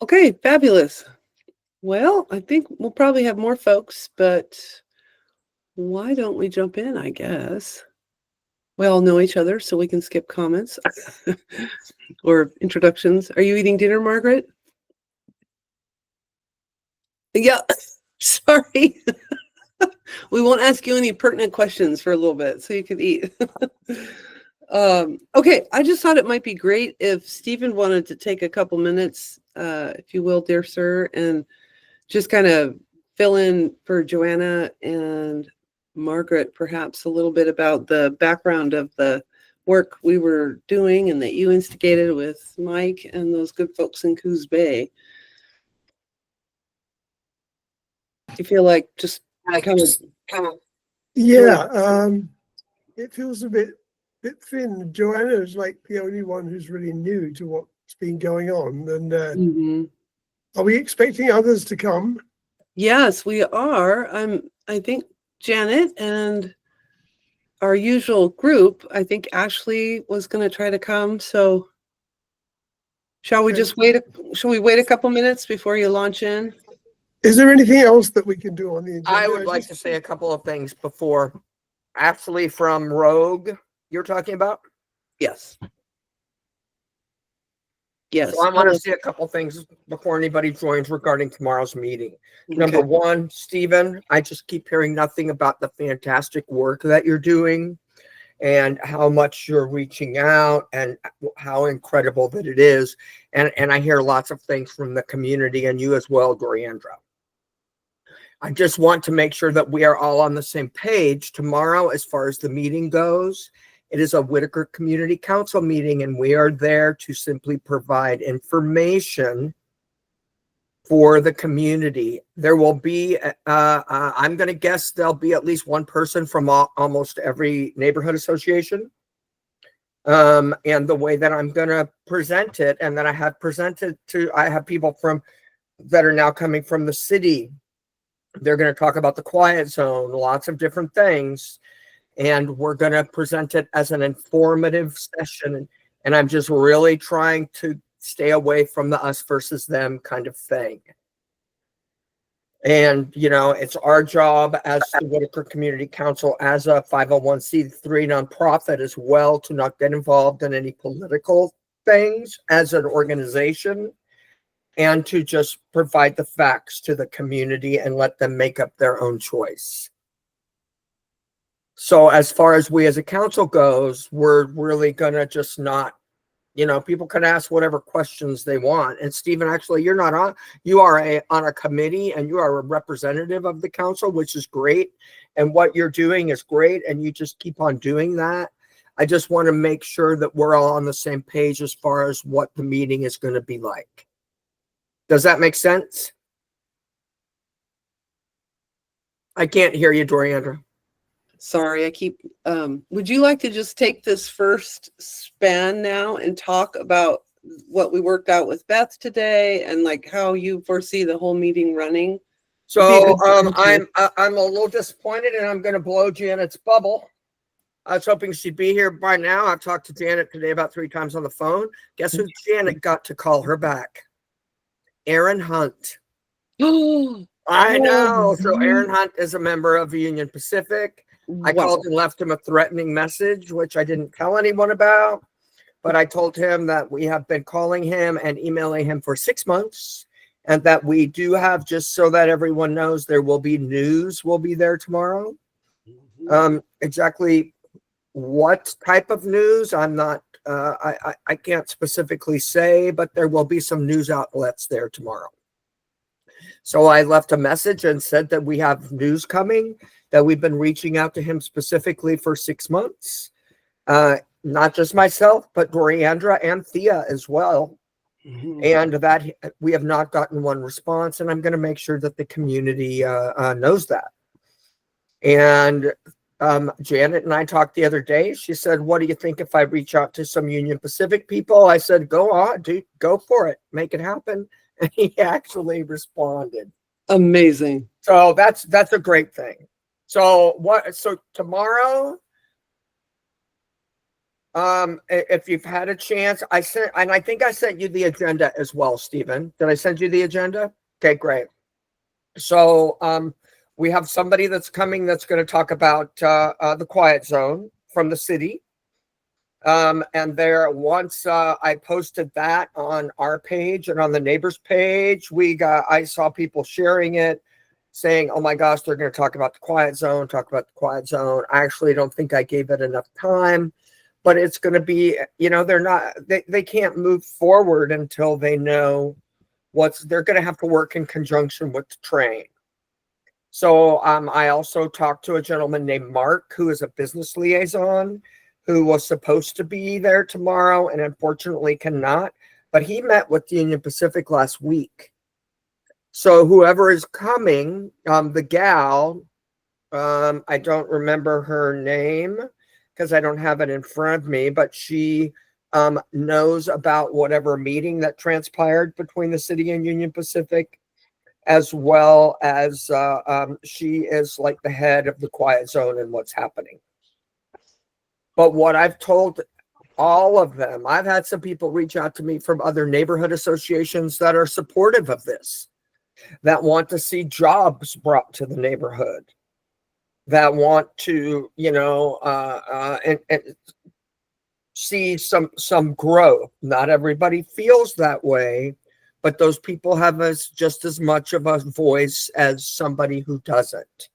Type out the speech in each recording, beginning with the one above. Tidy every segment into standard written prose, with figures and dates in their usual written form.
Okay, fabulous. Well, I think we'll probably have more folks, but why don't we jump in, I guess? We all know each other, so we can skip comments or introductions. Are you eating dinner, Margaret? Yeah, sorry. We won't ask you any pertinent questions for a little bit, so you can eat. Okay, I just thought it might be great if Stephen wanted to take a couple minutes, if you will, dear sir, and just kind of fill in for Joanna and Margaret, perhaps a little bit about the background of the work we were doing and that you instigated with Mike and those good folks in Coos Bay. You feel like just kind of Yeah, it feels a bit thin. Joanna is like the only one who's really new to what's been going on. And Mhm. are we expecting others to come? Yes, we are. I think Janet and our usual group, I think Ashley was going to try to come. So shall we just wait? Shall we wait a couple minutes before you launch in? Is there anything else that we can do on the agenda? I would like to say a couple of things before. Ashley from Rogue, you're talking about? Yes. Yes. So I want to say a couple things before anybody joins regarding tomorrow's meeting. Okay. Number one, Stephen, I just keep hearing nothing about the fantastic work that you're doing and how much you're reaching out and how incredible that it is. And I hear lots of things from the community and you as well, Doriandra. I just want to make sure that we are all on the same page tomorrow as far as the meeting goes. It is a Whitaker Community Council meeting, and we are there to simply provide information for the community. There will be, I'm going to guess there'll be at least one person from almost every neighborhood association. And the way that I'm going to present it, and that I have presented to, I have people from that are now coming from the city. They're going to talk about the quiet zone, lots of different things. And we're going to present it as an informative session. And I'm just really trying to stay away from the us versus them kind of thing. And, you know, it's our job as the Whitaker Community Council, as a 501c3 nonprofit as well, to not get involved in any political things as an organization, and to just provide the facts to the community and let them make up their own choice. So as far as we as a council goes, we're really going to just not, you know, people can ask whatever questions they want. And Stephen, actually, you're not on, you are on a committee and you are a representative of the council, which is great. And what you're doing is great. And you just keep on doing that. I just want to make sure that we're all on the same page as far as what the meeting is going to be like. Does that make sense? I can't hear you, Doriandra. Sorry, I keep, would you like to just take this first span now and talk about what we worked out with Beth today and like how you foresee the whole meeting running? So I'm a little disappointed and I'm going to blow Janet's bubble. I was hoping she'd be here by now. I've talked to Janet today about 3 times on the phone. Guess who Janet got to call her back? Aaron Hunt. I know. So Aaron Hunt is a member of Union Pacific. I called and left him a threatening message, which I didn't tell anyone about. But I told him that we have been calling him and emailing him for 6 months. And that we do have, just so that everyone knows, there will be news will be there tomorrow. Exactly what type of news, I'm not, I can't specifically say, but there will be some news outlets there tomorrow. So I left a message and said that we have news coming, that we've been reaching out to him specifically for 6 months. Not just myself, but Doriandra and Thea as well. And that we have not gotten one response. And I'm going to make sure that the community knows that. And Janet and I talked the other day. She said, what do you think if I reach out to some Union Pacific people? I said, go on, dude, go for it. Make it happen. And he actually responded. Amazing. So that's a great thing. So tomorrow, If you've had a chance, I think I sent you the agenda as well, Stephen. Did I send you the agenda? Okay, great. So we have somebody that's coming that's going to talk about the quiet zone from the city. And there, once I posted that on our page and on the neighbors page, I saw people sharing it, saying, "Oh my gosh, they're going to talk about the quiet zone, talk about the quiet zone." I actually don't think I gave it enough time, but it's going to be, they can't move forward until they know they're going to have to work in conjunction with the train. So I also talked to a gentleman named Mark, who is a business liaison, who was supposed to be there tomorrow and unfortunately cannot, but he met with Union Pacific last week. So whoever is coming, the gal, I don't remember her name because I don't have it in front of me, but she knows about whatever meeting that transpired between the city and Union Pacific, as well as she is like the head of the quiet zone and what's happening. But what I've told all of them, I've had some people reach out to me from other neighborhood associations that are supportive of this, that want to see jobs brought to the neighborhood, that want to, and see some growth. Not everybody feels that way, but those people have just as much of a voice as somebody who doesn't.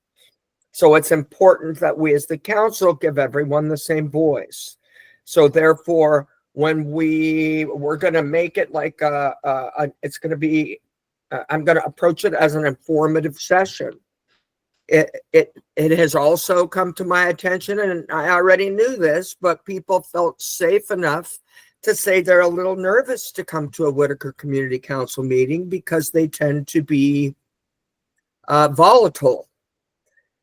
So it's important that we as the council give everyone the same voice. So therefore, when we're going to make it like it's going to be, I'm going to approach it as an informative session. It has also come to my attention, and I already knew this, but people felt safe enough to say they're a little nervous to come to a Whitaker Community Council meeting because they tend to be volatile.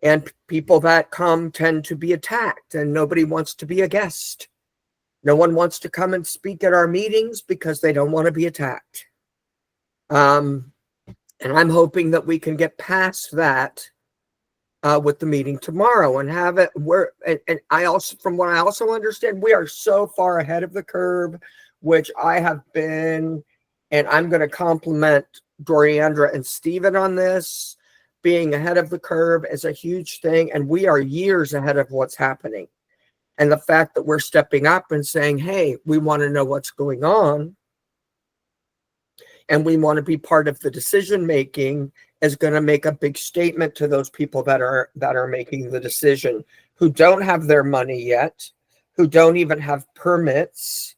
And people that come tend to be attacked, and nobody wants to be a guest. No one wants to come and speak at our meetings because they don't want to be attacked. And I'm hoping that we can get past that with the meeting tomorrow and have it where, and I also, from what I also understand, we are so far ahead of the curve, which I have been, and I'm going to compliment Doriandra and Stephen on this. Being ahead of the curve is a huge thing, and we are years ahead of what's happening. And the fact that we're stepping up and saying, hey, we want to know what's going on, and we want to be part of the decision making, is going to make a big statement to those people that are making the decision, who don't have their money yet, who don't even have permits,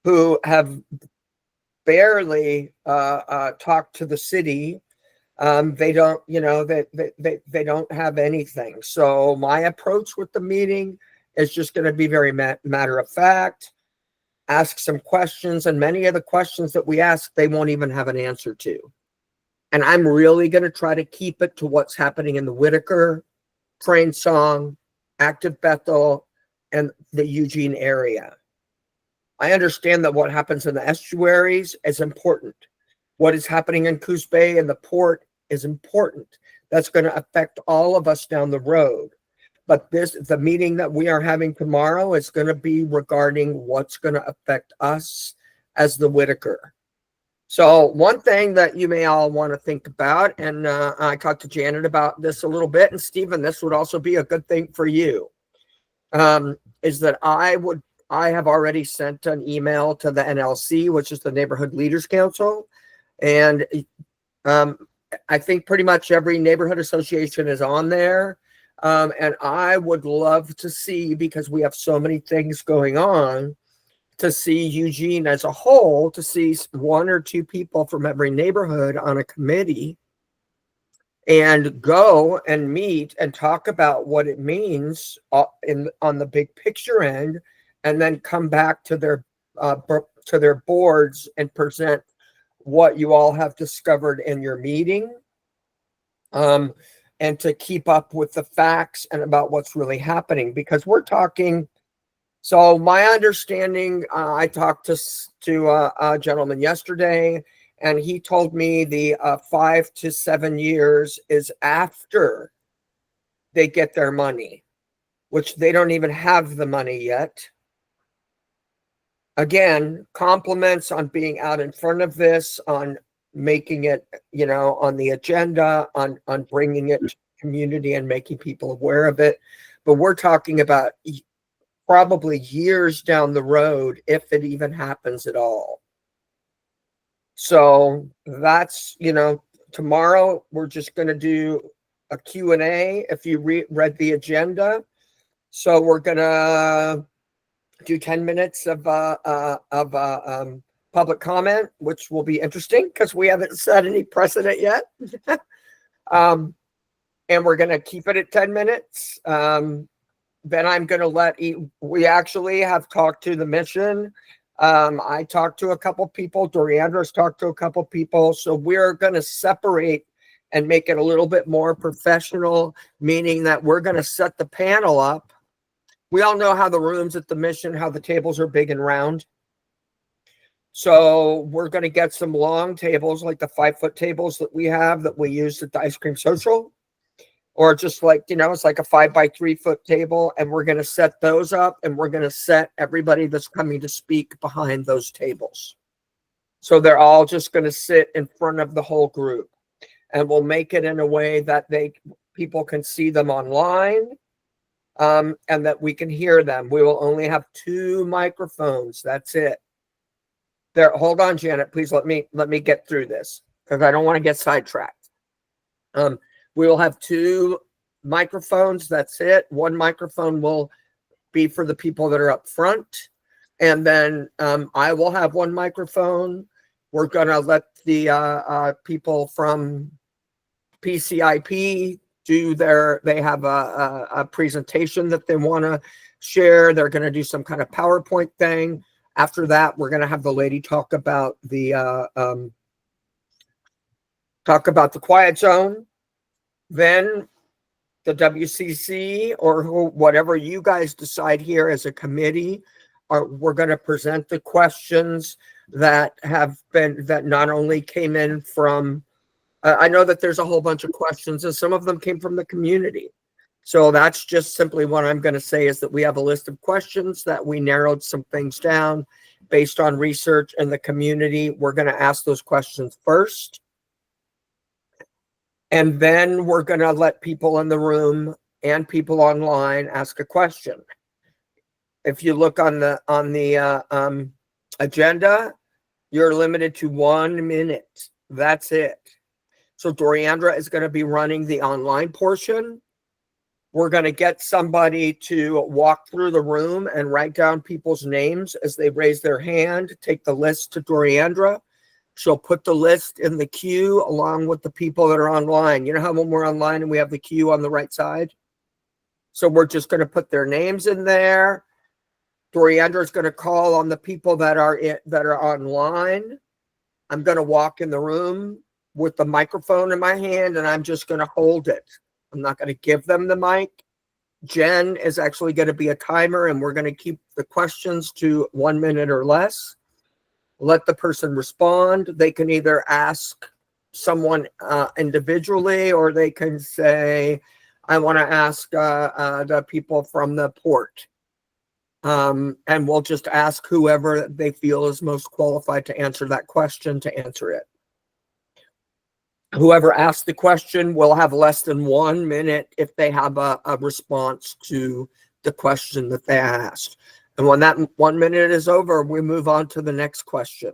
who have barely talked to the city. They don't, they don't have anything. So my approach with the meeting is just going to be very matter of fact, ask some questions, and many of the questions that we ask, they won't even have an answer to. And I'm really going to try to keep it to what's happening in the Whitaker, Train Song, Active Bethel, and the Eugene area. I understand that what happens in the estuaries is important. What is happening in Coos Bay and the port is important. That's going to affect all of us down the road. But the meeting that we are having tomorrow is going to be regarding what's going to affect us as the Whitaker. So one thing that you may all want to think about, and I talked to Janet about this a little bit, and Stephen, this would also be a good thing for you, is that I have already sent an email to the NLC, which is the Neighborhood Leaders Council, and I think pretty much every neighborhood association is on there. And I would love to see, because we have so many things going on, to see Eugene as a whole, to see one or two people from every neighborhood on a committee and go and meet and talk about what it means on the big picture end, and then come back to their boards and present what you all have discovered in your meeting, and to keep up with the facts and about what's really happening, because we're talking. So my understanding, I talked to a gentleman yesterday, and he told me the 5 to 7 years is after they get their money, which they don't even have the money yet. again, compliments on being out in front of this, on making it, on the agenda, on bringing it to community and making people aware of it. But we're talking about probably years down the road, if it even happens at all. So that's, tomorrow we're just going to do a Q&A if you read the agenda. So we're going to do 10 minutes of public comment, which will be interesting because we haven't set any precedent yet. And we're going to keep it at 10 minutes. Then I'm going to we actually have talked to the mission. I talked to a couple people. Doriandra's talked to a couple people. So we're going to separate and make it a little bit more professional, meaning that we're going to set the panel up. We all know how the rooms at the mission, how the tables are big and round. So we're going to get some long tables, like the 5-foot tables that we have that we use at the Ice Cream Social. Or just like, it's like a 5 by 3 foot table. And we're going to set those up, and we're going to set everybody that's coming to speak behind those tables. So they're all just going to sit in front of the whole group. And we'll make it in a way that people can see them online, and that we can hear them. We will only have 2 microphones. That's it. There, hold on, Janet. Please let me get through this because I don't want to get sidetracked. We will have 2 microphones. That's it. 1 microphone will be for the people that are up front. And then I will have 1 microphone. We're going to let the people from PCIP they have a presentation that they want to share. They're going to do some kind of PowerPoint thing. After that, we're going to have the lady talk about the quiet zone. Then the WCC or whatever you guys decide here as a committee, we're going to present the questions that not only came in from, I know that there's a whole bunch of questions and some of them came from the community. So that's just simply what I'm going to say is that we have a list of questions that we narrowed some things down based on research in the community. We're going to ask those questions first. And then we're going to let people in the room and people online ask a question. If you look on the agenda, you're limited to 1 minute. That's it. So Doriandra is going to be running the online portion. We're going to get somebody to walk through the room and write down people's names as they raise their hand, take the list to Doriandra. She'll put the list in the queue along with the people that are online. You know how when we're online and we have the queue on the right side? So we're just going to put their names in there. Doriandra is going to call on the people that are online. I'm going to walk in the room with the microphone in my hand, and I'm just going to hold it. I'm not going to give them the mic. Jen is actually going to be a timer, and we're going to keep the questions to 1 minute or less. Let the person respond. They can either ask someone individually, or they can say, I want to ask the people from the port. And we'll just ask whoever they feel is most qualified to answer that question to answer it. Whoever asks the question will have less than 1 minute if they have a response to the question that they asked. And when that 1 minute is over, we move on to the next question.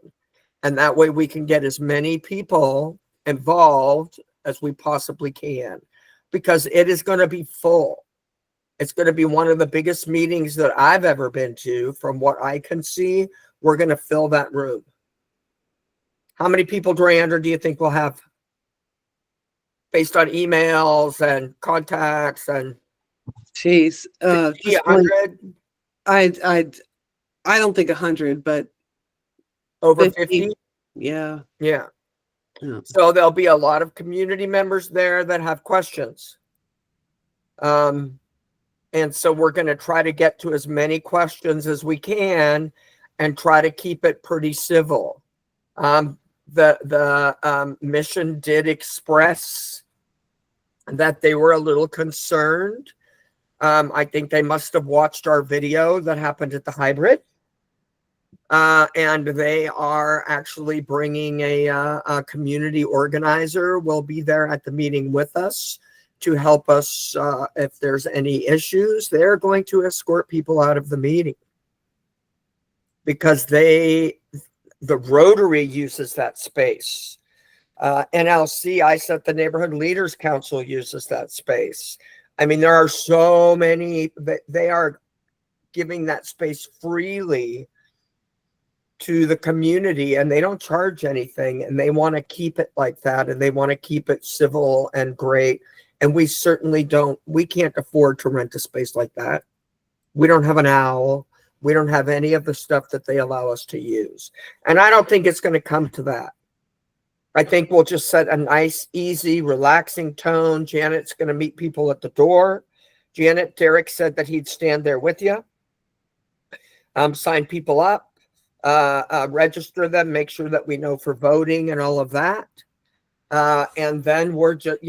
And that way we can get as many people involved as we possibly can, because it is going to be full. It's going to be one of the biggest meetings that I've ever been to. From what I can see, we're going to fill that room. How many people, Doriandra, do you think we'll have? Based on emails and contacts and Jeez, 100, I don't think 100, but over 50. Yeah. Yeah. So there'll be a lot of community members there that have questions. And so we're going to try to get to as many questions as we can and try to keep it pretty civil. The mission did express that they were a little concerned. I think they must have watched our video that happened at the hybrid. And they are actually bringing a community organizer will be there at the meeting with us to help us if there's any issues. They're going to escort people out of the meeting because the Rotary uses that space. NLC, I said the Neighborhood Leaders Council uses that space. I mean, there are so many, they are giving that space freely to the community, and they don't charge anything, and they want to keep it like that, and they want to keep it civil and great. And we certainly don't, we can't afford to rent a space like that. We don't have an owl. We don't have any of the stuff that they allow us to use. And I don't think it's going to come to that. I think we'll just set a nice, easy, relaxing tone. Janet's going to meet people at the door. Derek said that he'd stand there with you. Sign people up, register them, make sure that we know for voting and all of that. And then we're just,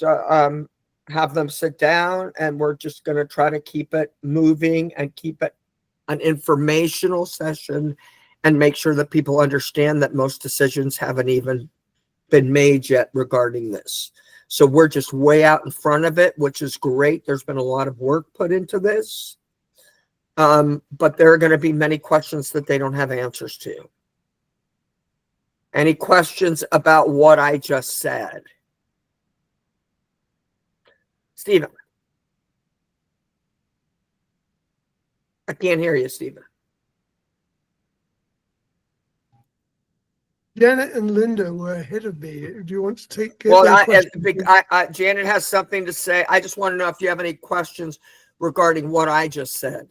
have them sit down, and we're just going to try to keep it moving and keep it an informational session and make sure that people understand that most decisions haven't even been made yet regarding this. So we're just way out in front of it, which is great. There's been a lot of work put into this. But there are going to be many questions that they don't have answers to. Any questions about what I just said? Stephen. I can't hear you, Stephen. Janet and Linda were ahead of me. Do you want to take Well, their questions? Janet has something to say. I just want to know if you have any questions regarding what I just said.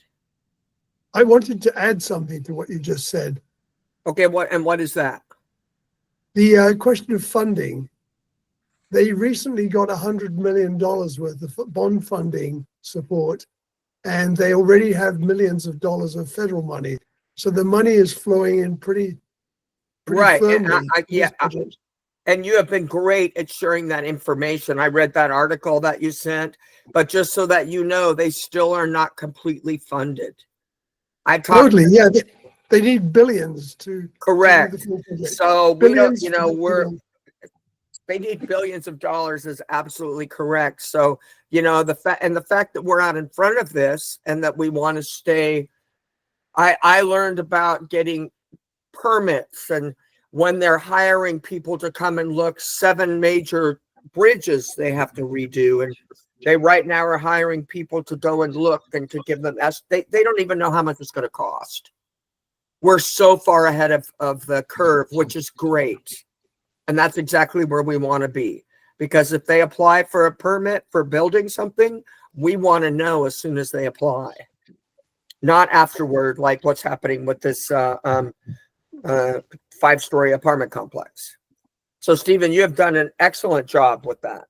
I wanted to add something to what you just said. Okay, what is that? The question of funding. They recently got $100 million worth of bond funding support, and they already have millions of dollars of federal money. So the money is flowing in pretty Right. firmly. And you have been great at sharing that information. I read that article that you sent, but just so that you know, they still are not completely funded. Totally, yeah. They need billions to correct. To do the full project. So Billions, we don't, they need billions of dollars is absolutely correct. So, the fact that we're out in front of this and that we want to stay, I learned about getting permits, and when they're hiring people to come and look, 7 major bridges they have to redo, and they right now are hiring people to go and look and to give them they don't even know how much it's going to cost. We're so far ahead of the curve, which is great. And that's exactly where we want to be, because if they apply for a permit for building something, we want to know as soon as they apply, not afterward, like what's happening with this 5-story apartment complex. So, Stephen, you have done an excellent job with that.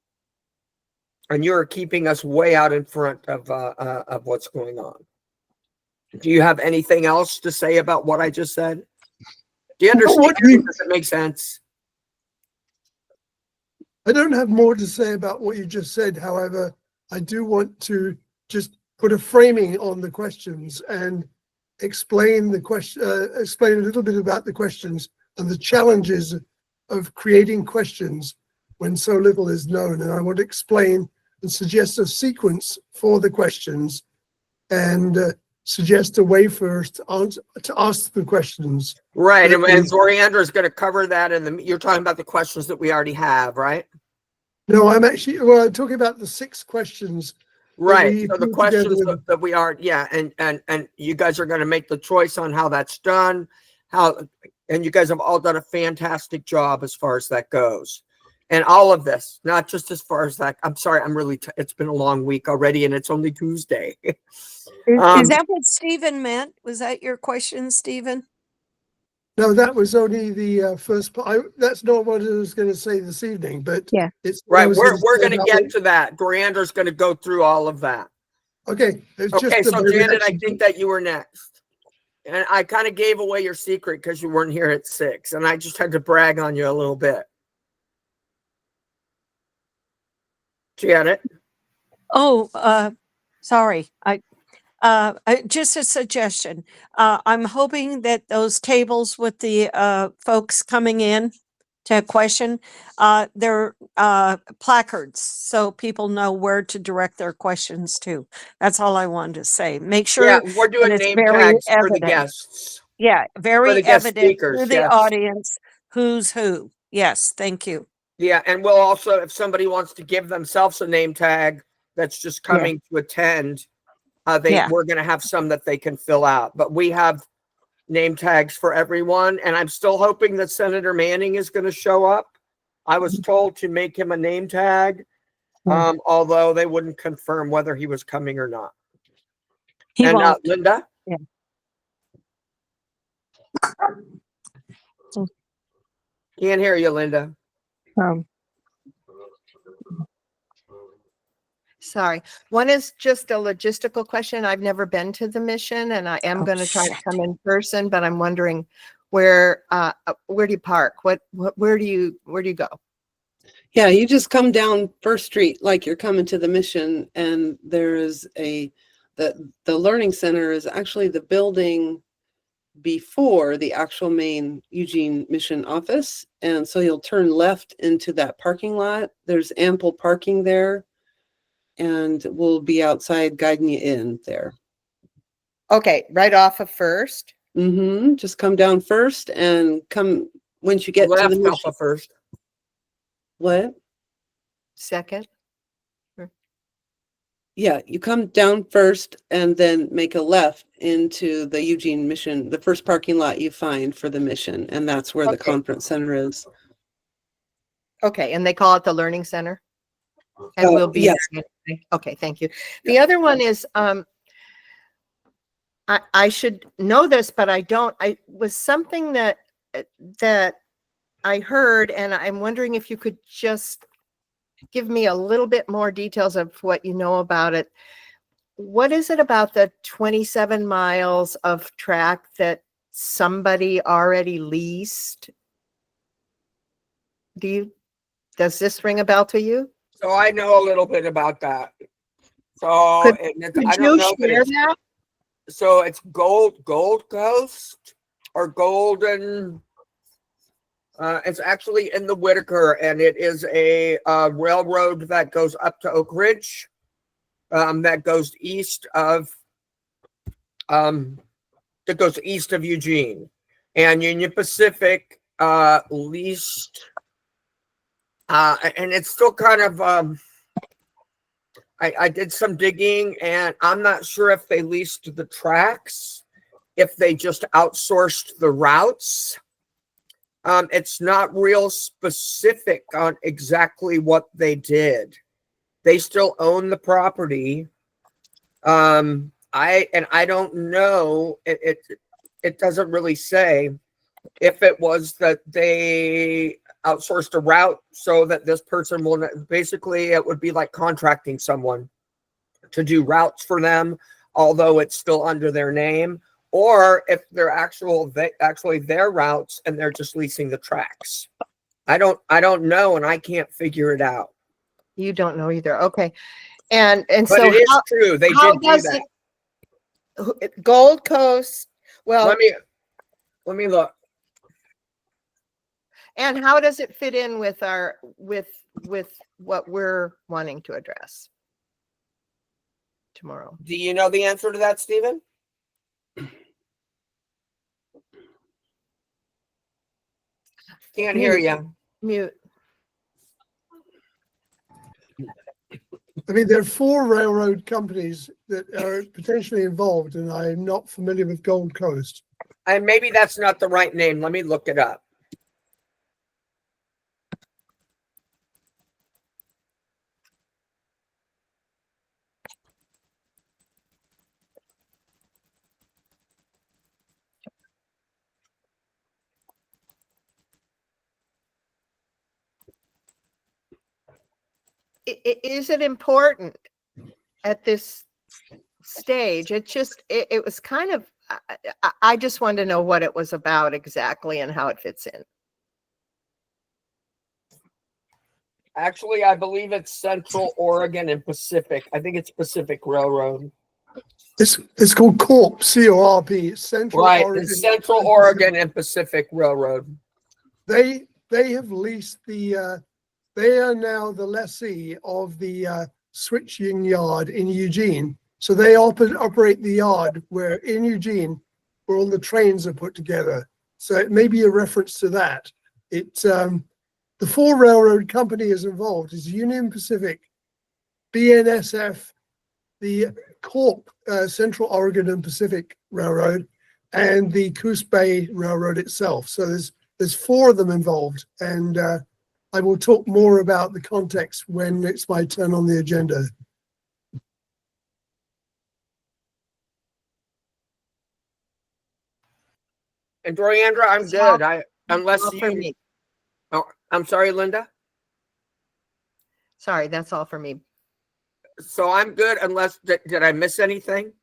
And you're keeping us way out in front of what's going on. Do you have anything else to say about what I just said? Do you understand? Does it make sense? I don't have more to say about what you just said. However, I do want to just put a framing on the questions and explain explain a little bit about the questions and the challenges of creating questions when so little is known. And I want to explain and suggest a sequence for the questions and suggest a way for us to ask the questions. Right, and Zoriandra is going to cover that, and you're talking about the questions that we already have, right? No, I'm actually talking about the 6 questions. Right, so the questions that we are, and you guys are going to make the choice on how that's done, and you guys have all done a fantastic job as far as that goes. And all of this, not just as far as that. I'm sorry, it's been a long week already, and it's only Tuesday. Is that what Stephen meant? Was that your question, Stephen? No, that was only the first part. That's not what I was going to say this evening, but yeah, it's right. We're going to get to that. Goriandra's going to go through all of that. Okay. Okay, so Janet, I think that you were next. And I kind of gave away your secret because you weren't here at 6, and I just had to brag on you a little bit. Janet? Oh, sorry. Just a suggestion. I'm hoping that those tables with the folks coming in to question, they're placards so people know where to direct their questions to. That's all I wanted to say. Make Yeah, sure we're that doing it's name very tags for the evident. guests, Yeah, for very the guest evident speakers. to the Yes. audience who's who. Yes, thank you. Yeah, and we'll also, if somebody wants to give themselves a name tag that's just Yeah. coming to attend, Yeah. we're going to have some that they can fill out. But we have name tags for everyone, and I'm still hoping that Senator Manning is going to show up. I was told to make him a name tag, although they wouldn't confirm whether he was coming or not. He And won't. Linda? Yeah. Can't hear you, Linda. Sorry. One is just a logistical question. I've never been to the mission and I am going to try to come in person, but I'm wondering where do you park? Where do you go? Yeah, you just come down First Street like you're coming to the mission, and there is the Learning Center is actually the building before the actual main Eugene Mission office. And so you'll turn left into that parking lot. There's ample parking there, and we'll be outside guiding you in there. Okay, right off of First. Just come down First and come once you get to the Left mission. off of First. What? Second. Yeah, you come down First and then make a left into the Eugene Mission, the first parking lot you find for the mission, and that's where the Okay. conference center is. Okay, and they call it the Learning Center? And we'll be yes. there. Okay, thank you. The other one is I should know this, but I don't. I was something that I heard, and I'm wondering if you could just give me a little bit more details of what you know about it. What is it about the 27 miles of track that somebody already leased? Does this ring a bell to you? So I know a little bit about that. So Could I you don't know that share it's, that? so it's Gold Coast or Golden. It's actually in the Whitaker, and it is a railroad that goes up to Oak Ridge, that goes east of Eugene, and Union Pacific leased, and it's still kind of. I did some digging, and I'm not sure if they leased the tracks, if they just outsourced the routes. It's not real specific on exactly what they did. They still own the property. I don't know. It doesn't really say if it was that they outsourced a route so that this person will basically, it would be like contracting someone to do routes for them, although it's still under their name, or if they're actually their routes and they're just leasing the tracks. I don't know, and I can't figure it out. You don't know either. Okay. And But so it is true. They how did do does that. Gold Coast, well, let me look. and how does it fit in with with what we're wanting to address tomorrow? Do you know the answer to that, Stephen? Can't hear you. Mute. I mean, there are 4 railroad companies that are potentially involved, and I'm not familiar with Gold Coast. And maybe that's not the right name. Let me look it up. Is it important at this stage? It was kind of, I just wanted to know what it was about exactly and how it fits in. Actually, I believe it's Central Oregon and Pacific. I think it's Pacific Railroad. It's called CORP, C-O-R-P, Central Right, Oregon. the Central Oregon and Pacific Railroad. They have leased the, they are now the lessee of the switching yard in Eugene. So they operate the yard where in Eugene, where all the trains are put together. So it may be a reference to that. It's the 4 railroad companies involved is Union Pacific, BNSF, the Corp, Central Oregon and Pacific Railroad, and the Coos Bay Railroad itself. So there's 4 of them involved, and I will talk more about the context when it's my turn on the agenda. And Doriandra, I'm That's all- good. Unless all for you, me. oh, I'm sorry, Linda. Sorry, that's all for me. So I'm good unless, did I miss anything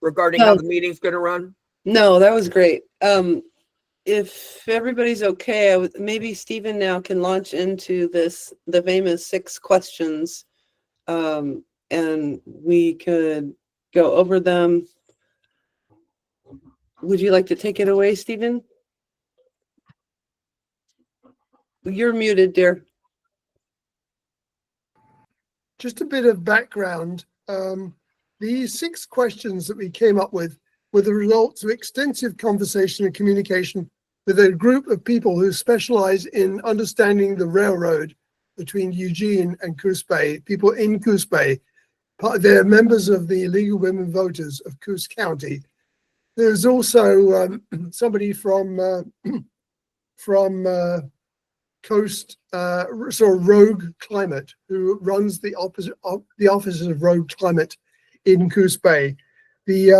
regarding how the meeting's going to run? No, that was great. If everybody's okay, maybe Stephen now can launch into the famous 6 questions, and we could go over them. Would you like to take it away, Stephen? You're muted, dear. Just a bit of background. These 6 questions that we came up with were the results of extensive conversation and communication with a group of people who specialize in understanding the railroad between Eugene and Coos Bay, people in Coos Bay. They're members of the League of Women Voters of Coos County. There's also somebody from Coast, Rogue Climate, who runs the offices of Rogue Climate in Coos Bay. We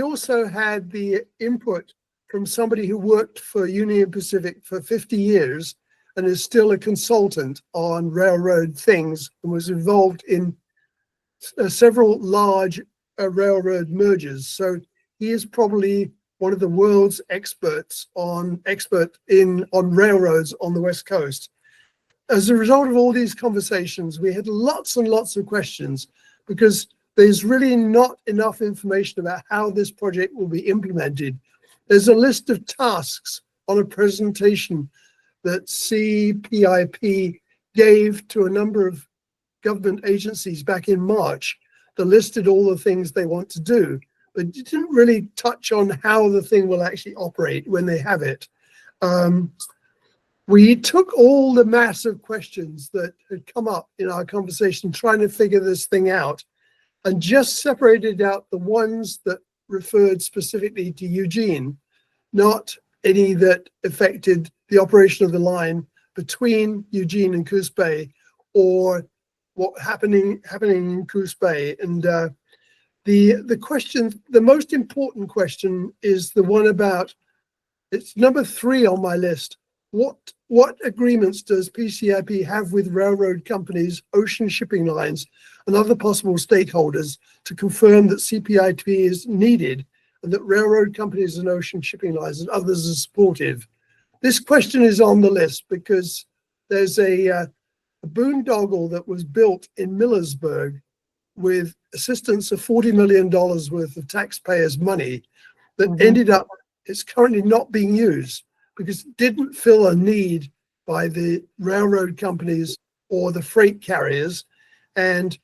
also had the input from somebody who worked for Union Pacific for 50 years and is still a consultant on railroad things and was involved in several large railroad mergers. So he is probably one of the world's experts on railroads on the West Coast. As a result of all these conversations, we had lots and lots of questions because there's really not enough information about how this project will be implemented. There's a list of tasks on a presentation that CPIP gave to a number of government agencies back in March that listed all the things they want to do, but didn't really touch on how the thing will actually operate when they have it. We took all the massive questions that had come up in our conversation trying to figure this thing out and just separated out the ones that referred specifically to Eugene, not any that affected the operation of the line between Eugene and Coos Bay or what happening in Coos Bay. And the question, the most important question is the one about, it's number 3 on my list. What agreements does PCIP have with railroad companies, ocean shipping lines, and other possible stakeholders to confirm that CPIP is needed and that railroad companies and ocean shipping lines and others are supportive? This question is on the list because there's a boondoggle that was built in Millersburg with assistance of $40 million worth of taxpayers' money that ended up, it's currently not being used because it didn't fill a need by the railroad companies or the freight carriers. And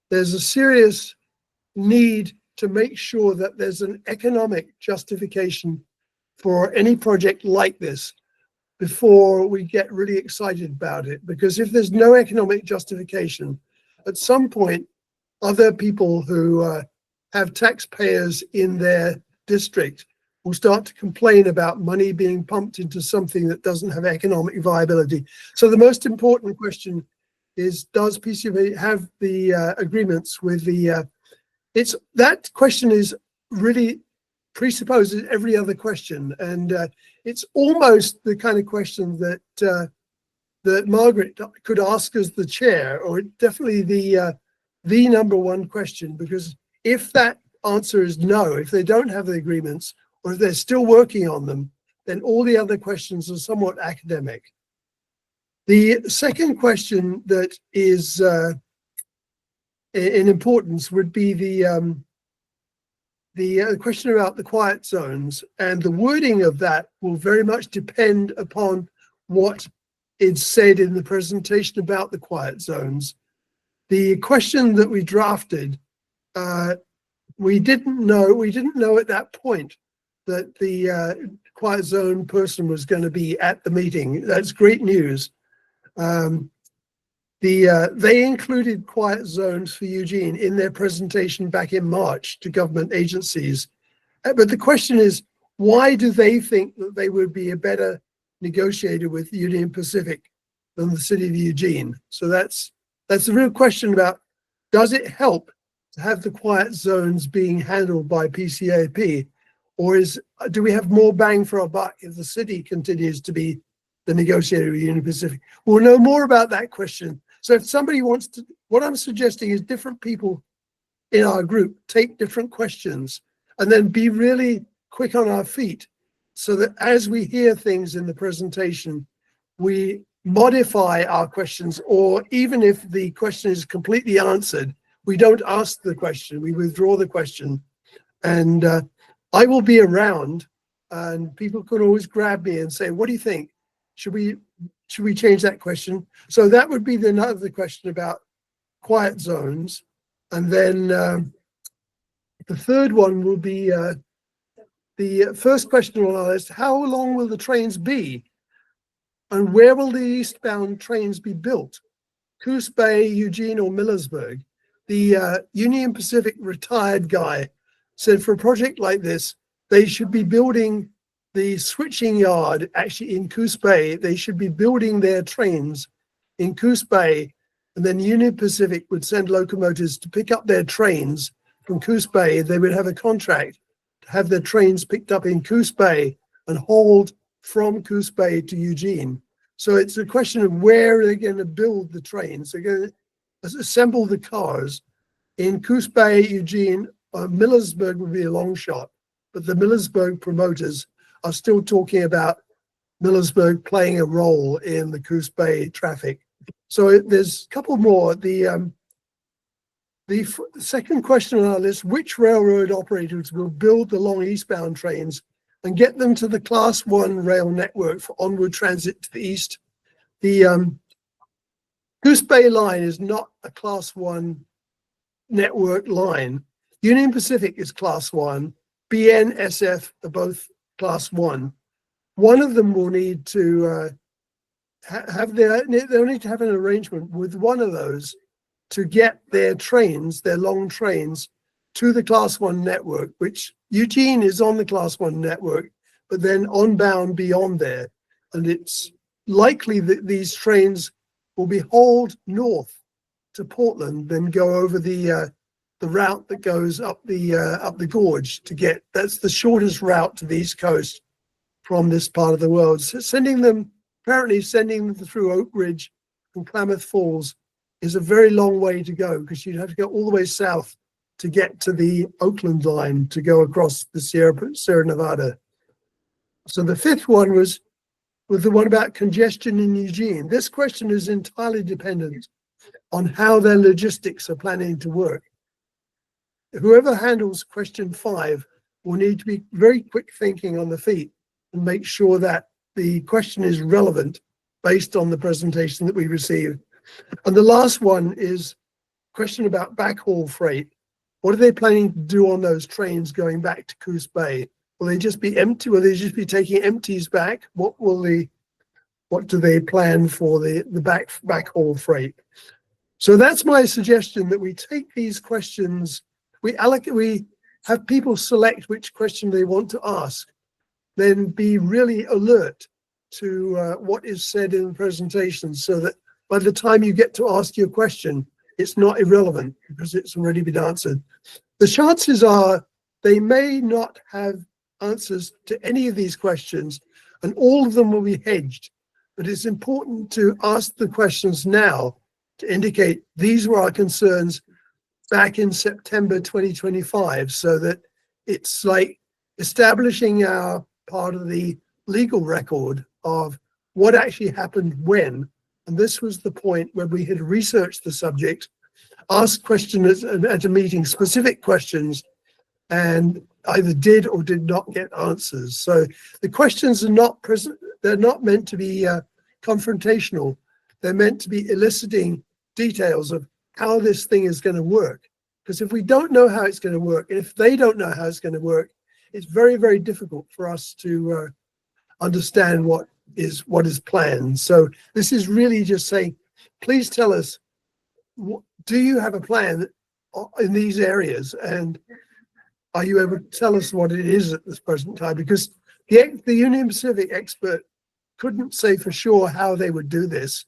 there's a serious need to make sure that there's an economic justification for any project like this before we get really excited about it. Because if there's no economic justification, at some point, other people who have taxpayers in their district will start to complain about money being pumped into something that doesn't have economic viability. So the most important question is, does PCB have the agreements with the, that question is really presupposes every other question. And it's almost the kind of question that that Margaret could ask as the chair, or definitely the number 1 question, because if that answer is no, if they don't have the agreements, or if they're still working on them, then all the other questions are somewhat academic. The second question that is in importance would be the question about the quiet zones, and the wording of that will very much depend upon what is said in the presentation about the quiet zones. The question that we drafted, we didn't know at that point that the quiet zone person was going to be at the meeting. That's great news. They included quiet zones for Eugene in their presentation back in March to government agencies. But the question is, why do they think that they would be a better negotiator with Union Pacific than the city of Eugene? So that's the real question about, does it help to have the quiet zones being handled by PCAP, or do we have more bang for our buck if the city continues to be the negotiator with Union Pacific? We'll know more about that question. So if somebody wants to, what I'm suggesting is different people in our group take different questions and then be really quick on our feet, so that as we hear things in the presentation, we modify our questions, or even if the question is completely answered, we don't ask the question, we withdraw the question. And I will be around, and people can always grab me and say, what do you think? Should we change that question? So that would be another question about quiet zones. And then the third one will be the first question on our list: how long will the trains be? And where will the eastbound trains be built? Coos Bay, Eugene, or Millersburg? The Union Pacific retired guy said for a project like this, they should be building the switching yard actually in Coos Bay. They should be building their trains in Coos Bay, and then Union Pacific would send locomotives to pick up their trains from Coos Bay. They would have a contract to have their trains picked up in Coos Bay and hauled from Coos Bay to Eugene. So it's a question of where they're going to build the trains. They're going to assemble the cars in Coos Bay, Eugene. Millersburg would be a long shot, but the Millersburg promoters are still talking about Millersburg playing a role in the Coos Bay traffic. So there's a couple more. The second question on our list: which railroad operators will build the long eastbound trains and get them to the Class 1 rail network for onward transit to the east? The Coos Bay line is not a Class 1 network line. Union Pacific is Class 1. BNSF are both Class 1. One of them will need to they'll need to have an arrangement with one of those to get their trains, their long trains, to the Class 1 network, which Eugene is on the Class 1 network, but then onbound beyond there. And it's likely that these trains will be hauled north to Portland, then go over the route that goes up the gorge to get. That's the shortest route to the East Coast from this part of the world. So apparently sending them through Oak Ridge and Klamath Falls is a very long way to go, because you'd have to go all the way south to get to the Oakland line to go across the Sierra Nevada. So the fifth one was the one about congestion in Eugene. This question is entirely dependent on how their logistics are planning to work. Whoever handles question 5 will need to be very quick thinking on the feet and make sure that the question is relevant based on the presentation that we received. And the last one is a question about backhaul freight. What are they planning to do on those trains going back to Coos Bay? Will they just be empty? Will they just be taking empties back? What do they plan for the backhaul freight? So that's my suggestion, that we take these questions, we have people select which question they want to ask, then be really alert to what is said in the presentation, so that by the time you get to ask your question, it's not irrelevant because it's already been answered. The chances are they may not have answers to any of these questions, and all of them will be hedged. But it's important to ask the questions now to indicate these were our concerns back in September 2025, so that it's like establishing our part of the legal record of what actually happened when. And this was the point where we had researched the subject asked questions at a meeting, specific questions, and either did or did not get answers. So the questions are not present. They're not meant to be confrontational. They're meant to be eliciting details of how this thing is going to work. Because if we don't know how it's going to work, and if they don't know how it's going to work, it's very, very difficult for us to understand what is planned. So this is really just saying, please tell us, do you have a plan in these areas? And are you able to tell us what it is at this present time? Because the Union Pacific expert couldn't say for sure how they would do this.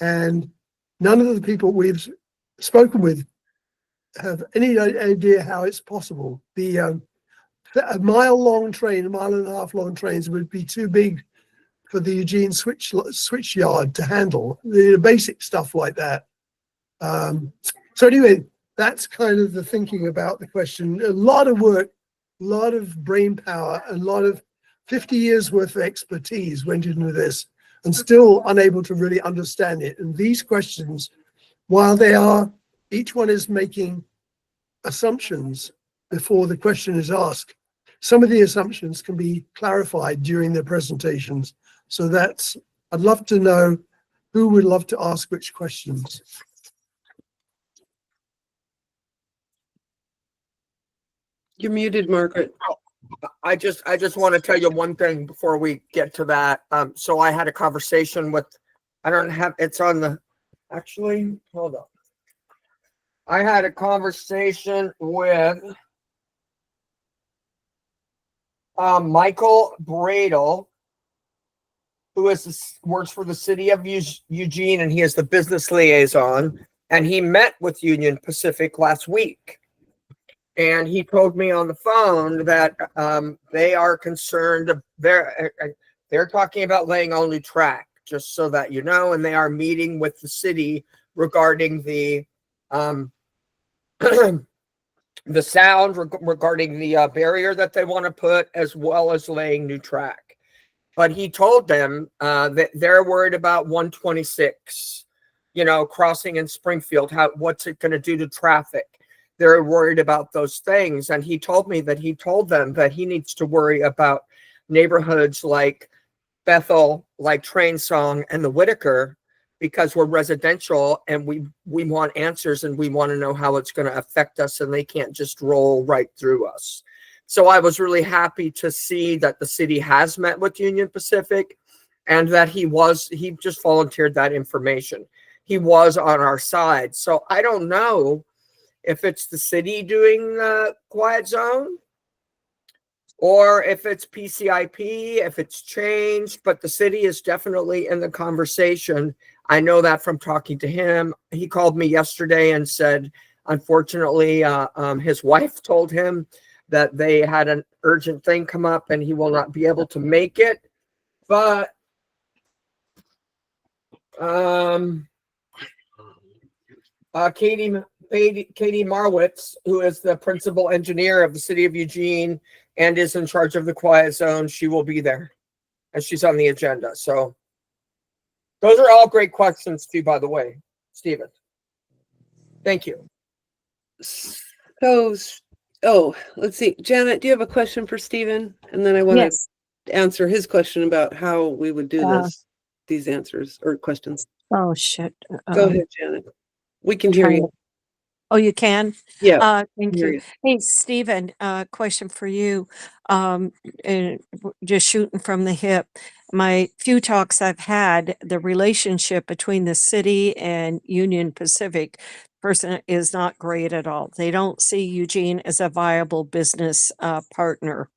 And none of the people we've spoken with have any idea how it's possible. A mile-long train, a mile and a half long trains would be too big for the Eugene switch yard to handle, the basic stuff like that. So anyway, that's kind of the thinking about the question. A lot of work, a lot of brain power, a lot of 50 years worth of expertise went into this, and still unable to really understand it. And these questions, while each one is making assumptions before the question is asked, some of the assumptions can be clarified during their presentations. So I'd love to know who would love to ask which questions. You're muted, Margaret. I just want to tell you one thing before we get to that. So I had a conversation with, actually, hold on. I had a conversation with Michael Bradle, who works for the city of Eugene, and he is the business liaison, and he met with Union Pacific last week. And he told me on the phone that they are concerned. They're talking about laying all new track, just so that you know, and they are meeting with the city regarding the the sound, regarding the barrier that they want to put, as well as laying new track. But he told them that they're worried about 126, crossing in Springfield. What's it going to do to traffic? They're worried about those things. And he told me that he told them that he needs to worry about neighborhoods like Bethel, like Train Song, and the Whitaker, because we're residential and we want answers, and we want to know how it's going to affect us, and they can't just roll right through us. So I was really happy to see that the city has met with Union Pacific, and that he just volunteered that information. He was on our side. So I don't know if it's the city doing the quiet zone, or if it's PCIP, if it's changed, but the city is definitely in the conversation. I know that from talking to him. He called me yesterday and said, unfortunately, his wife told him that they had an urgent thing come up and he will not be able to make it. But Katie Marwitz, who is the principal engineer of the city of Eugene and is in charge of the quiet zone, she will be there, and she's on the agenda. So those are all great questions too, by the way, Stephen. Thank you. So, let's see. Janet, do you have a question for Stephen? And then I want to answer his question about how we would do these answers or questions. Oh, shit. Go ahead, Janet. We can hear you. Oh, you can? Yeah. Thank you. Hey, Stephen, question for you. And just shooting from the hip. My few talks I've had, the relationship between the city and Union Pacific person is not great at all. They don't see Eugene as a viable business partner.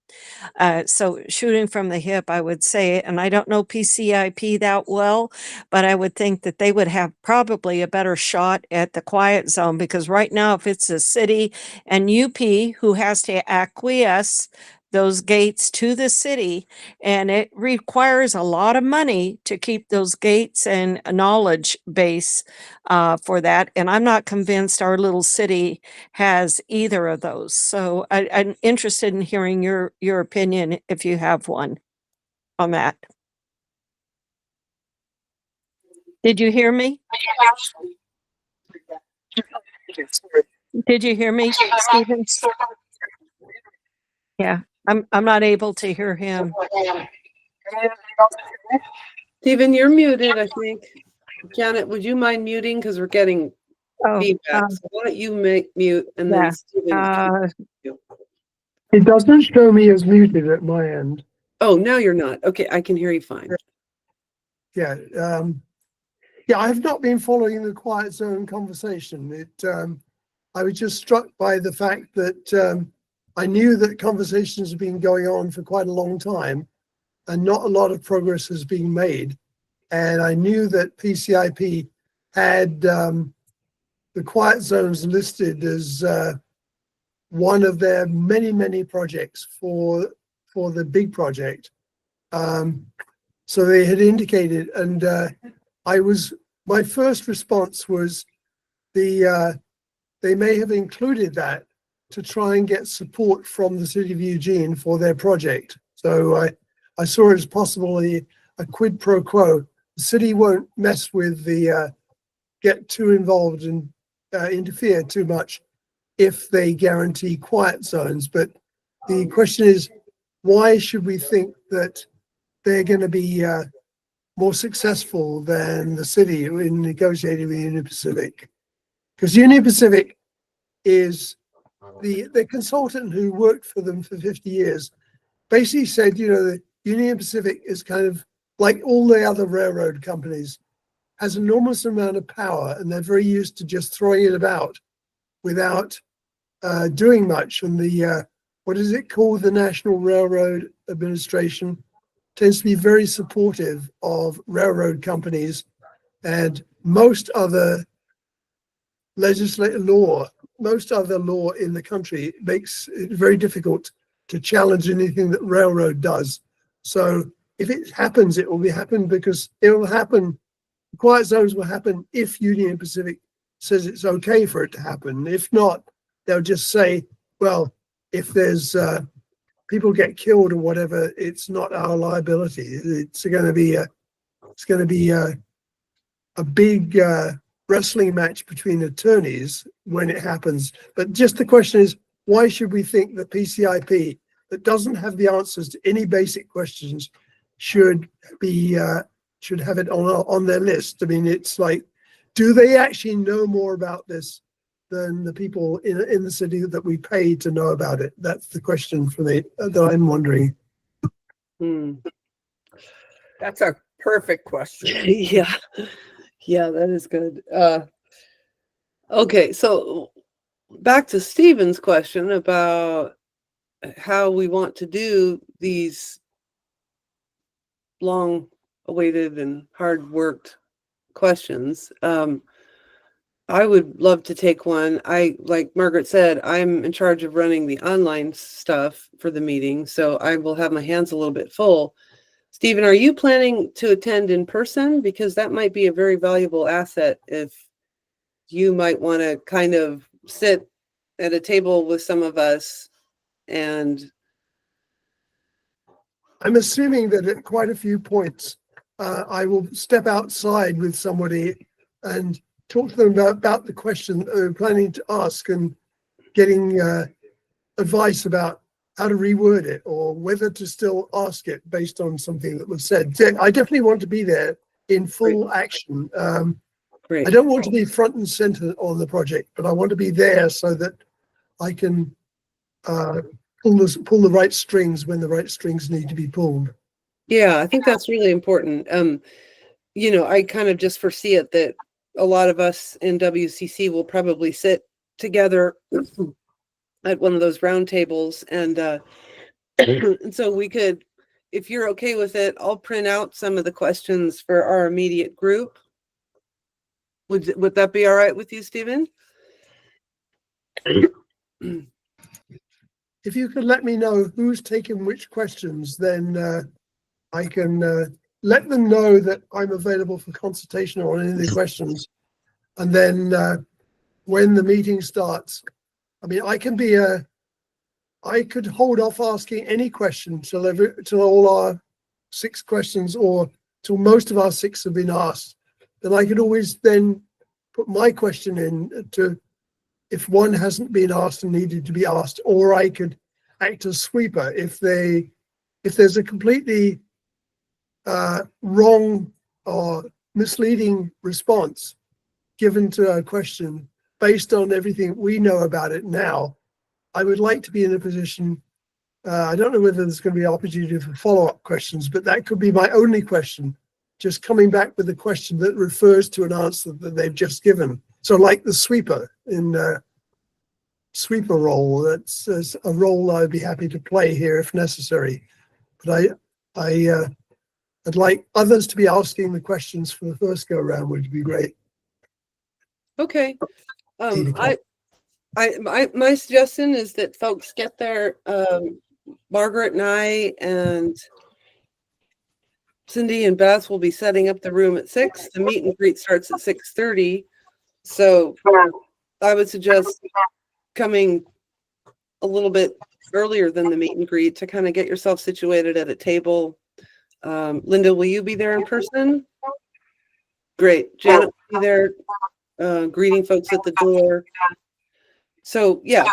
So shooting from the hip, I would say, and I don't know PCIP that well, but I would think that they would have probably a better shot at the quiet zone, because right now, if it's a city and UP who has to acquiesce those gates to the city, and it requires a lot of money to keep those gates and a knowledge base for that. And I'm not convinced our little city has either of those. So I'm interested in hearing your opinion, if you have one, on that. Did you hear me? Did you hear me, Stephen? Yeah, I'm not able to hear him. Stephen, you're muted, I think. Janet, would you mind muting? Because we're getting Oh, feedback. So why don't you make mute and yeah. then Stephen. It doesn't show me as muted at my end. Oh, now you're not. Okay, I can hear you fine. Yeah. Yeah, I have not been following the quiet zone conversation. I was just struck by the fact that I knew that conversations have been going on for quite a long time and not a lot of progress has been made. And I knew that PCIP had the quiet zones listed as one of their many, many projects for the big project. So they had indicated, and my first response was they may have included that to try and get support from the city of Eugene for their project. So I saw it as possibly a quid pro quo. The city won't mess with get too involved and interfere too much if they guarantee quiet zones. But the question is, why should we think that they're going to be more successful than the city in negotiating with Union Pacific? Because Union Pacific is the consultant who worked for them for 50 years basically said, the Union Pacific is kind of like all the other railroad companies, has an enormous amount of power, and they're very used to just throwing it about without doing much. And what is it called? The National Railroad Administration tends to be very supportive of railroad companies, and most other law in the country makes it very difficult to challenge anything that railroad does. So if it happens, it will happen because it will happen. Quiet zones will happen if Union Pacific says it's okay for it to happen. If not, they'll just say, well, if there's people get killed or whatever, it's not our liability. It's going to be a big wrestling match between attorneys when it happens. But just the question is, why should we think that PCIP, that doesn't have the answers to any basic questions, should have it on their list? I mean, it's like, do they actually know more about this than the people in the city that we pay to know about it? That's the question for me that I'm wondering. That's a perfect question. Yeah, that is good. Okay, so back to Stephen's question about how we want to do these long awaited and hard worked questions. I would love to take one. Like Margaret said, I'm in charge of running the online stuff for the meeting, so I will have my hands a little bit full. Stephen, are you planning to attend in person? Because that might be a very valuable asset if you might want to kind of sit at a table with some of us. And I'm assuming that at quite a few points, I will step outside with somebody and talk to them about the question that they're planning to ask and getting advice about how to reword it or whether to still ask it based on something that was said. I definitely want to be there in full action. great. I don't want to be front and center on the project, but I want to be there so that I can pull the right strings when the right strings need to be pulled. Yeah, I think that's really important. I kind of just foresee it that a lot of us in WCC will probably sit together at one of those round tables, and and so we could, if you're okay with it, I'll print out some of the questions for our immediate group. Would that be all right with you, Stephen? If you could let me know who's taking which questions, then I can let them know that I'm available for consultation on any of the questions. And then when the meeting starts, I mean, I could hold off asking any question till all our 6 questions or till most of our 6 have been asked. Then I could always then put my question in to if one hasn't been asked and needed to be asked, or I could act as sweeper if there's a completely wrong or misleading response given to a question based on everything we know about it now. I would like to be in a position, I don't know whether there's going to be opportunity for follow-up questions, but that could be my only question, just coming back with a question that refers to an answer that they've just given. So like the sweeper in sweeper role, that's a role I'd be happy to play here if necessary. But I'd like others to be asking the questions for the first go around, would be great. Okay. My suggestion is that folks get there. Margaret and I and Cindy and Beth will be setting up the room at 6. The meet and greet starts at 6:30. So I would suggest coming a little bit earlier than the meet and greet to kind of get yourself situated at a table. Linda, will you be there in person? Great. Janet will be there greeting folks at the door. So yeah,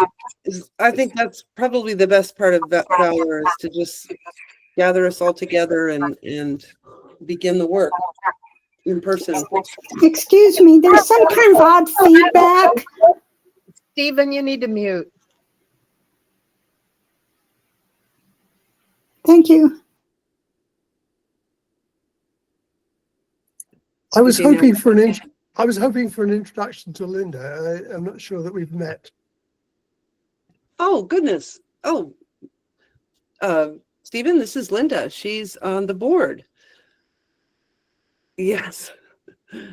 I think that's probably the best part of Valor is to just gather us all together and begin the work in person. Excuse me, there's some kind of odd feedback. Stephen, you need to mute. Thank you. I was Okay, now- hoping for an introduction to Linda. I'm not sure that we've met. Oh, goodness. Oh, Stephen, this is Linda. She's on the board. Yes.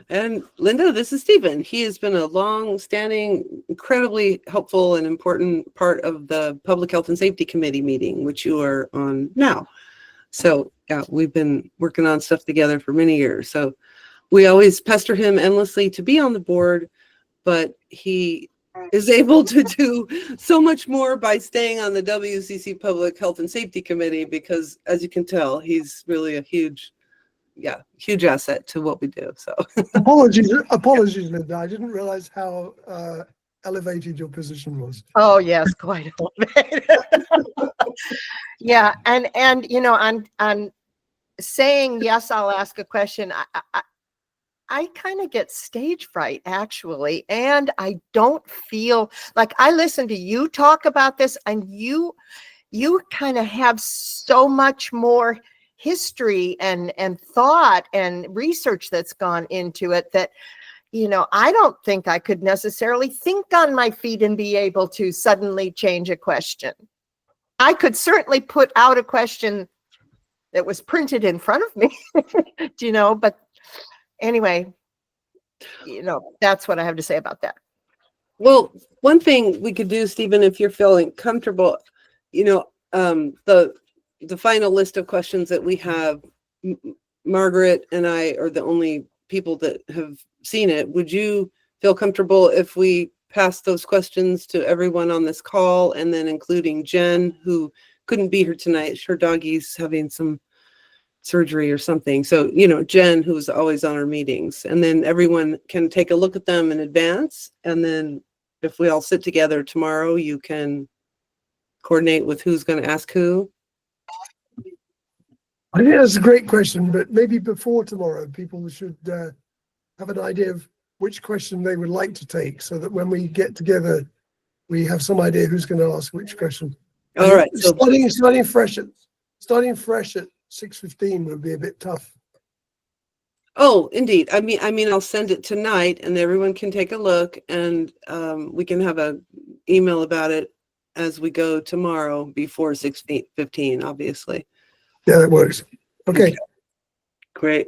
And Linda, this is Stephen. He has been a long-standing, incredibly helpful and important part of the Public Health and Safety Committee meeting, which you are on now. So yeah, we've been working on stuff together for many years. So we always pester him endlessly to be on the board, but he is able to do so much more by staying on the WCC Public Health and Safety Committee because, as you can tell, he's really a huge asset to what we do. So Apologies, Linda. I didn't realize how elevated your position was. Oh yes, quite elevated. Yeah, and you know, on saying yes, I'll ask a question. I kind of get stage fright actually, and I don't feel like I listen to you talk about this, and you kind of have so much more history and thought and research that's gone into it that, you know, I don't think I could necessarily think on my feet and be able to suddenly change a question. I could certainly put out a question that was printed in front of me, you know, but anyway, you know, that's what I have to say about that. well, one thing we could do, Stephen, if you're feeling comfortable, you know, the final list of questions that we have, Margaret and I are the only people that have seen it. Would you feel comfortable if we pass those questions to everyone on this call, and then including Jen, who couldn't be here tonight? Her doggie's having some surgery or something. So, you know, Jen, who's always on our meetings, and then everyone can take a look at them in advance. And then if we all sit together tomorrow, you can coordinate with who's going to ask who. I think that's a great question, but maybe before tomorrow, people should have an idea of which question they would like to take, so that when we get together, we have some idea who's going to ask which question. All right. So Starting fresh at 6:15 would be a bit tough. oh, indeed. I mean, I'll send it tonight, and everyone can take a look, and we can have a email about it as we go tomorrow before 6:15, obviously. Yeah, that works. Okay. Great.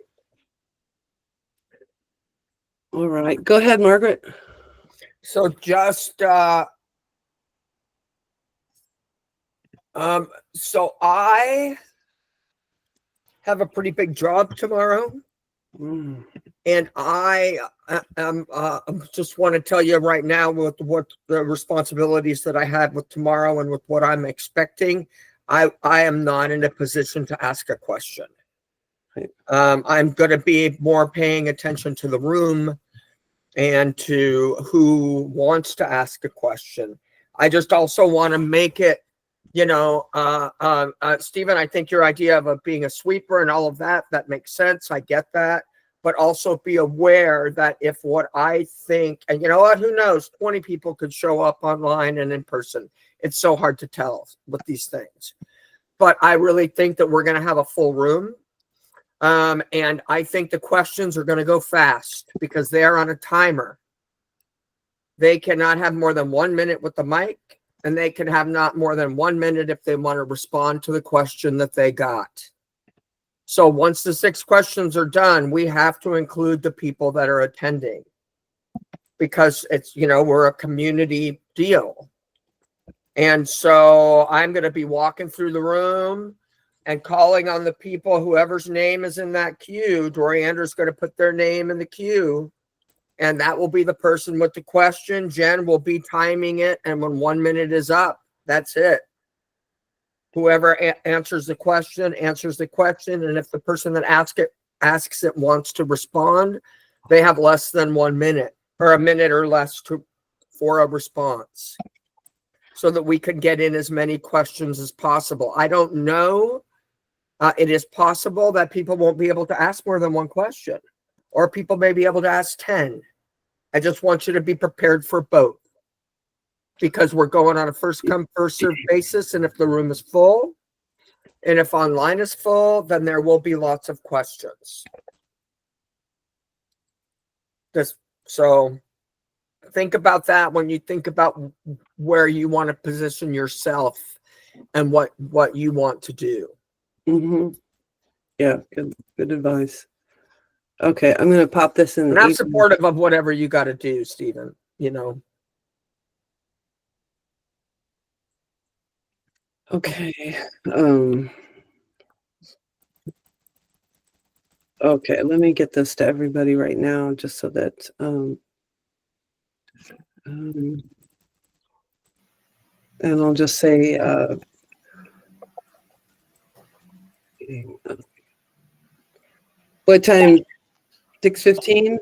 All right. Go ahead, Margaret. So just so I have a pretty big job tomorrow, and I just want to tell you right now with what the responsibilities that I have with tomorrow and with what I'm expecting, I am not in a position to ask a question. Right. I'm going to be more paying attention to the room and to who wants to ask a question. I just also want to make it, Stephen, I think your idea of being a sweeper and all of that makes sense. I get that. But also be aware that if what I think, and you know what, who knows, 20 people could show up online and in person. It's so hard to tell with these things. But I really think that we're going to have a full room. And I think the questions are going to go fast because they are on a timer. They cannot have more than 1 minute with the mic, and they can have not more than 1 minute if they want to respond to the question that they got. So once the 6 questions are done, we have to include the people that are attending because it's, we're a community deal. And so I'm going to be walking through the room and calling on the people, whoever's name is in that queue. Dory Andrews going to put their name in the queue, and that will be the person with the question. Jen will be timing it, and when 1 minute is up, that's it. Whoever answers the question, and if the person that asks it wants to respond, they have less than 1 minute or a minute or less for a response so that we can get in as many questions as possible. I don't know. It is possible that people won't be able to ask more than one question, or people may be able to ask 10. I just want you to be prepared for both, because we're going on a first come, first served basis. And if the room is full and if online is full, then there will be lots of questions. So think about that when you think about where you want to position yourself and what you want to do. Mm-hmm. Yeah, good advice. Okay, I'm going to pop this in. And I'm supportive of whatever you got to do, Stephen, Okay. Okay, let me get this to everybody right now, just so that and I'll just say what time? 6:15.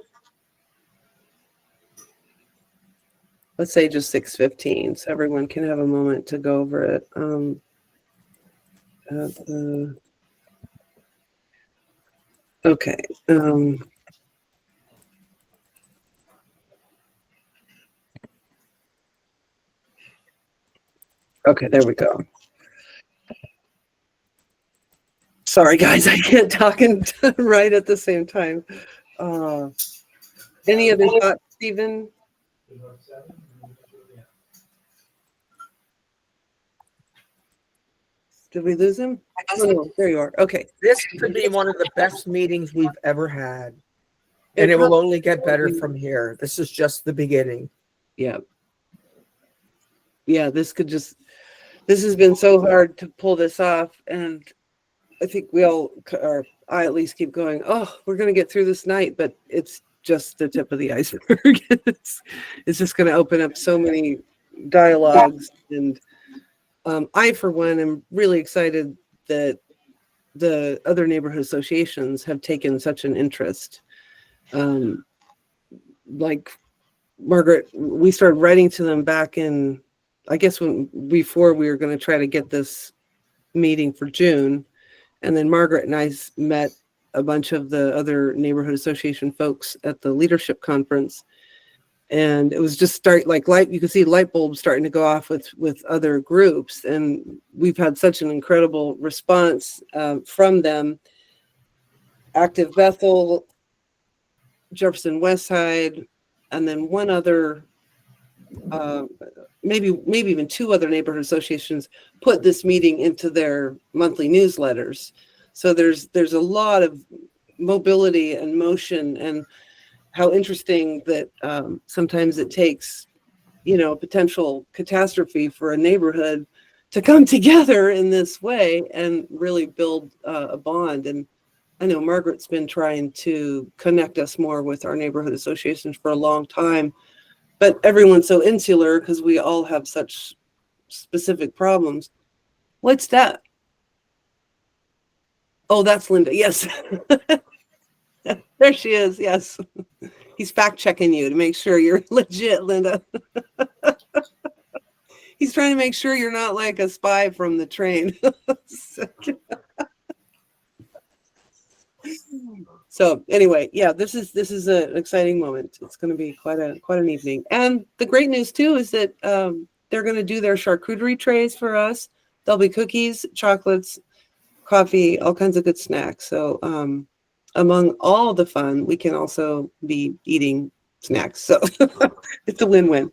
Let's say just 6:15, so everyone can have a moment to go over it. Okay. Okay, there we go. Sorry, guys, I can't talk and write at the same time. Any other thoughts, Stephen? Did we lose him? Oh, no, there you are. Okay. This could be one of the best meetings we've ever had. And it will only get better from here. This is just the beginning. Yeah. Yeah, this has been so hard to pull this off. And I think I at least keep going, oh, we're going to get through this night, but it's just the tip of the iceberg. It's just going to open up so many dialogues. And I, for one, am really excited that the other neighborhood associations have taken such an interest. Like Margaret, we started writing to them back in, I guess, before we were going to try to get this meeting for June. And then Margaret and I met a bunch of the other neighborhood association folks at the leadership conference. And it was just you could see light bulbs starting to go off with other groups. And we've had such an incredible response from them. Active Bethel, Jefferson Westside, and then one other, maybe even 2 other neighborhood associations put this meeting into their monthly newsletters. So there's a lot of mobility and motion, and how interesting that sometimes it takes, a potential catastrophe for a neighborhood to come together in this way and really build a bond. And I know Margaret's been trying to connect us more with our neighborhood associations for a long time, but everyone's so insular because we all have such specific problems. What's that? Oh, that's Linda. Yes. There she is. Yes. He's fact checking you to make sure you're legit, Linda. He's trying to make sure you're not like a spy from the train. So anyway, yeah, this is an exciting moment. It's going to be quite an evening. And the great news too is that they're going to do their charcuterie trays for us. There'll be cookies, chocolates, coffee, all kinds of good snacks. So among all the fun, we can also be eating snacks. So it's a win-win.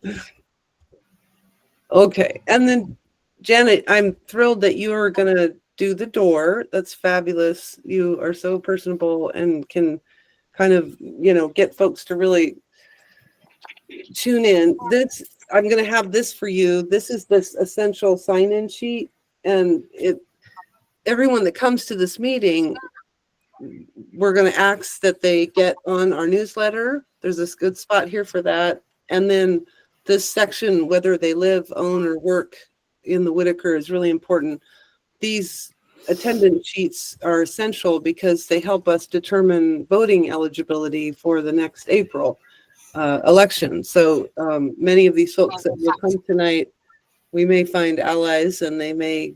Okay, and then Janet, I'm thrilled that you are going to do the door. That's fabulous. You are so personable and can kind of, get folks to really tune in. I'm going to have this for you. This is this essential sign-in sheet, and everyone that comes to this meeting, we're going to ask that they get on our newsletter. There's this good spot here for that. And then this section, whether they live, own, or work in the Whitaker, is really important. These attendance sheets are essential because they help us determine voting eligibility for the next April election. So many of these folks that will come tonight, we may find allies, and they may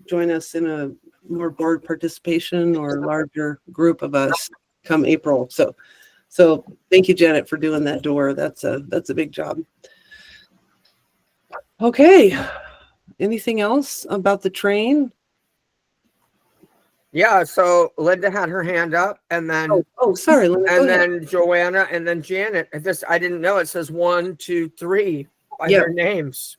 join us in a more board participation or larger group of us come April. So thank you, Janet, for doing that door. That's a big job. Okay. Anything else about the train? Yeah, so Linda had her hand up, and then Sorry, Linda. Go and ahead. then Joanna, and then Janet. I didn't know it says 1, 2, 3 by their names,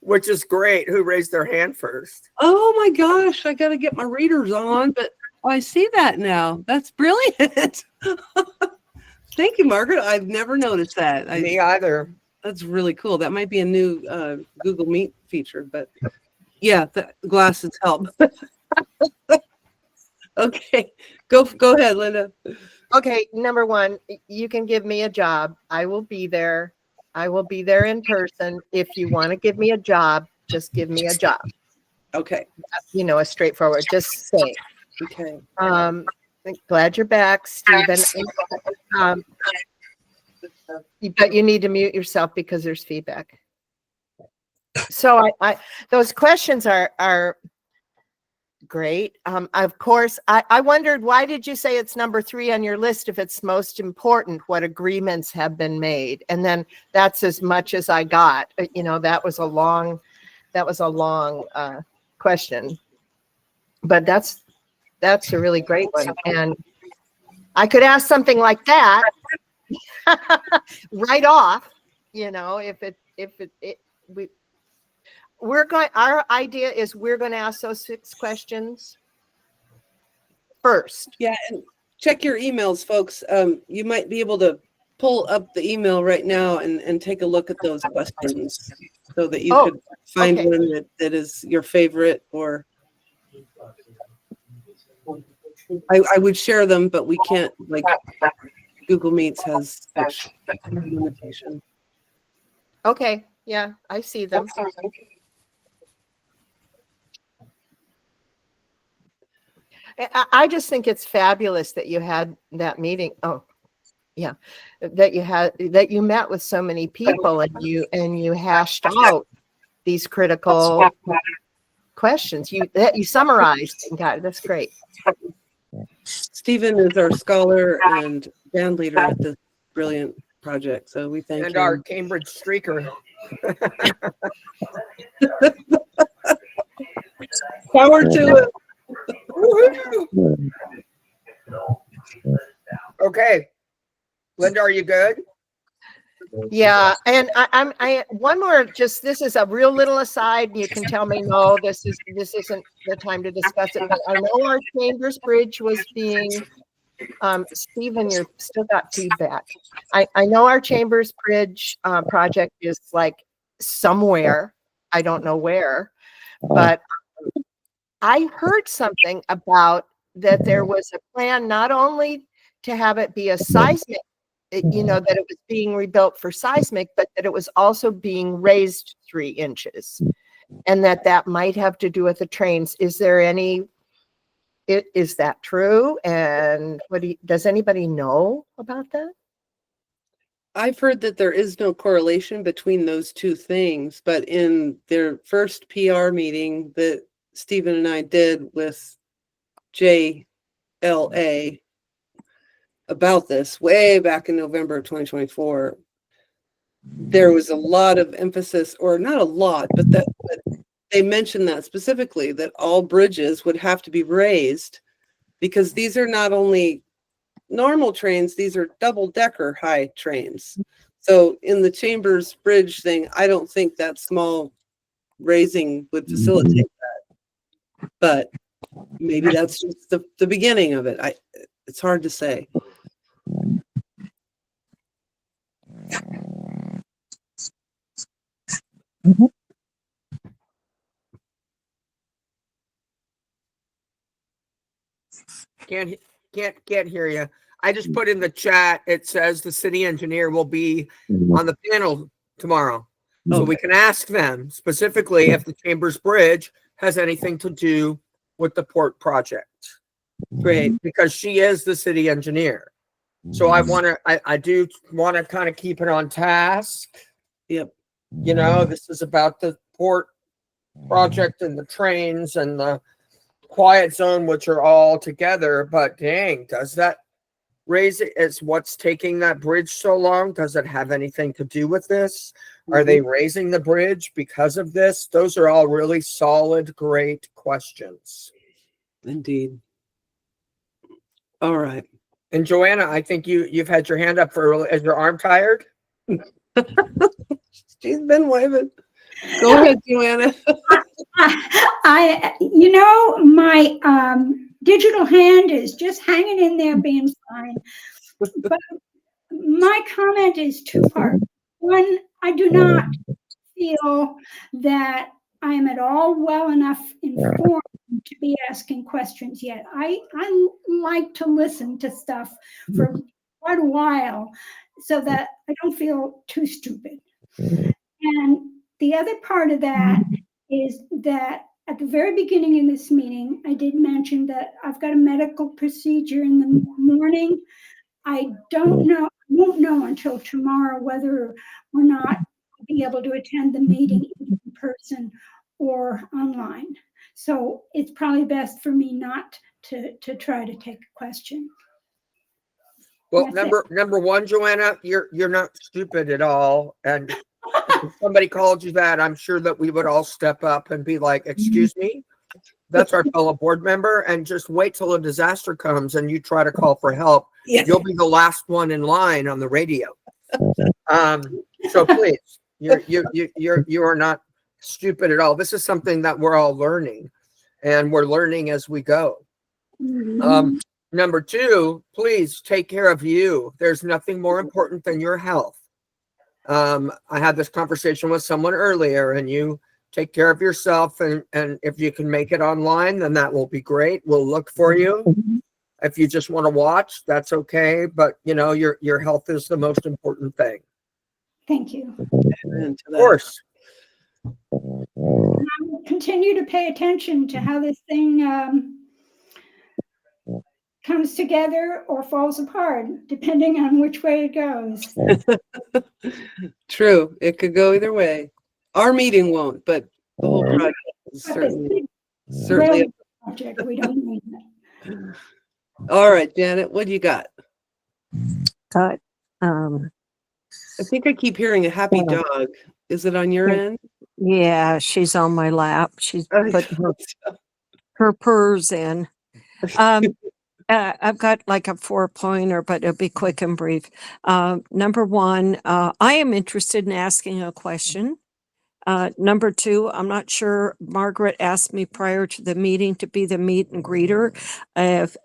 which is great. Who raised their hand first? Oh my gosh, I got to get my readers on, but I see that now. That's brilliant. Thank you, Margaret. I've never noticed that. Me either. That's really cool. That might be a new Google Meet feature, but yeah, the glasses help. Okay, go ahead, Linda. Okay, number one, you can give me a job. I will be there. I will be there in person. If you want to give me a job, just give me a job. Okay. A straightforward, just say. Okay. Glad you're back, Stephen. But you need to mute yourself because there's feedback. So I those questions are great. Of course, I wondered, why did you say it's number 3 on your list if it's most important? What agreements have been made? And then that's as much as I got. That was a long question, but that's a really great one. And I could ask something like that right off. Our idea is we're going to ask those 6 questions first. Yeah, and check your emails, folks. You might be able to pull up the email right now and take a look at those questions so that you could find one that is your favorite, or I would share them, but we can't, like, Google Meets has such limitation. Okay, yeah, I see them. I just think it's fabulous that you had that meeting. Oh, yeah, that you met with so many people and you hashed out these critical questions. You summarized and got it. That's great. Stephen is our scholar and band leader at this brilliant project, so we thank him. And our Cambridge streaker. Power to it. Okay, Linda, are you good? Yeah, and I one more. Just, this is a real little aside. You can tell me no, this isn't the time to discuss it. But I know our Chambers Bridge was being. Stephen, you still got feedback. I know our Chambers Bridge project is like somewhere. I don't know where, but I heard something about that there was a plan not only to have it be a seismic, that it was being rebuilt for seismic, but that it was also being raised 3 inches, and that might have to do with the trains. Is there any Is that true? And does anybody know about that? I've heard that there is no correlation between those two things, but in their first PR meeting that Stephen and I did with JLA about this way back in November of 2024, there was a lot of emphasis, or not a lot, but that they mentioned that specifically, that all bridges would have to be raised, because these are not only normal trains, these are double-decker high trains. So in the Chambers Bridge thing, I don't think that small raising would facilitate that. But maybe that's just the beginning of it. It's hard to say. Can't hear you. I just put in the chat, it says the city engineer will be on the panel tomorrow. So we can ask them specifically if the Chambers Bridge has anything to do with the port project. Great. Because she is the city engineer. So I do want to kind of keep it on task. Yep. You know, this is about the port project and the trains and the quiet zone, which are all together. But dang, does that raise it as what's taking that bridge so long? Does it have anything to do with this? Are they raising the bridge because of this? Those are all really solid, great questions. Indeed. All right. And Joanna, I think you've had your hand up for, is your arm tired? She's been waving. Go ahead, Joanna. My digital hand is just hanging in there being fine. But my comment is two-part. One, I do not feel that I am at all well enough informed to be asking questions yet. I like to listen to stuff for quite a while so that I don't feel too stupid. And the other part of that is that at the very beginning in this meeting, I did mention that I've got a medical procedure in the morning. I don't know, won't know until tomorrow whether or not I'll be able to attend the meeting in person or online. So it's probably best for me not to try to take a question. Well, That's number one, Joanna, you're not stupid at all. And if somebody called you that, I'm sure that we would all step up and be like, excuse me, that's our fellow board member. And just wait till a disaster comes and you try to call for help. Yeah. You'll be the last one in line on the radio. So please, you are not stupid at all. This is something that we're all learning, and we're learning as we go. Number two, please take care of you. There's nothing more important than your health. I had this conversation with someone earlier, and you take care of yourself, and if you can make it online, then that will be great. We'll look for you. If you just want to watch, that's okay. But you know, your health is the most important thing. Thank you. Amen to Of that. course. I will continue to pay attention to how this thing comes together or falls apart, depending on which way it goes. True. It could go either way. Our meeting won't, but the whole project is But this big certainly. railroad project, we don't need that. All right, Janet, what do you got? Got, I think I keep hearing a happy dog. Is it on your end? yeah, she's on my lap. She's put her purrs in. I've got like a 4-pointer, but it'll be quick and brief. Number one, I am interested in asking a question. Number two, I'm not sure, Margaret asked me prior to the meeting to be the meet and greeter. If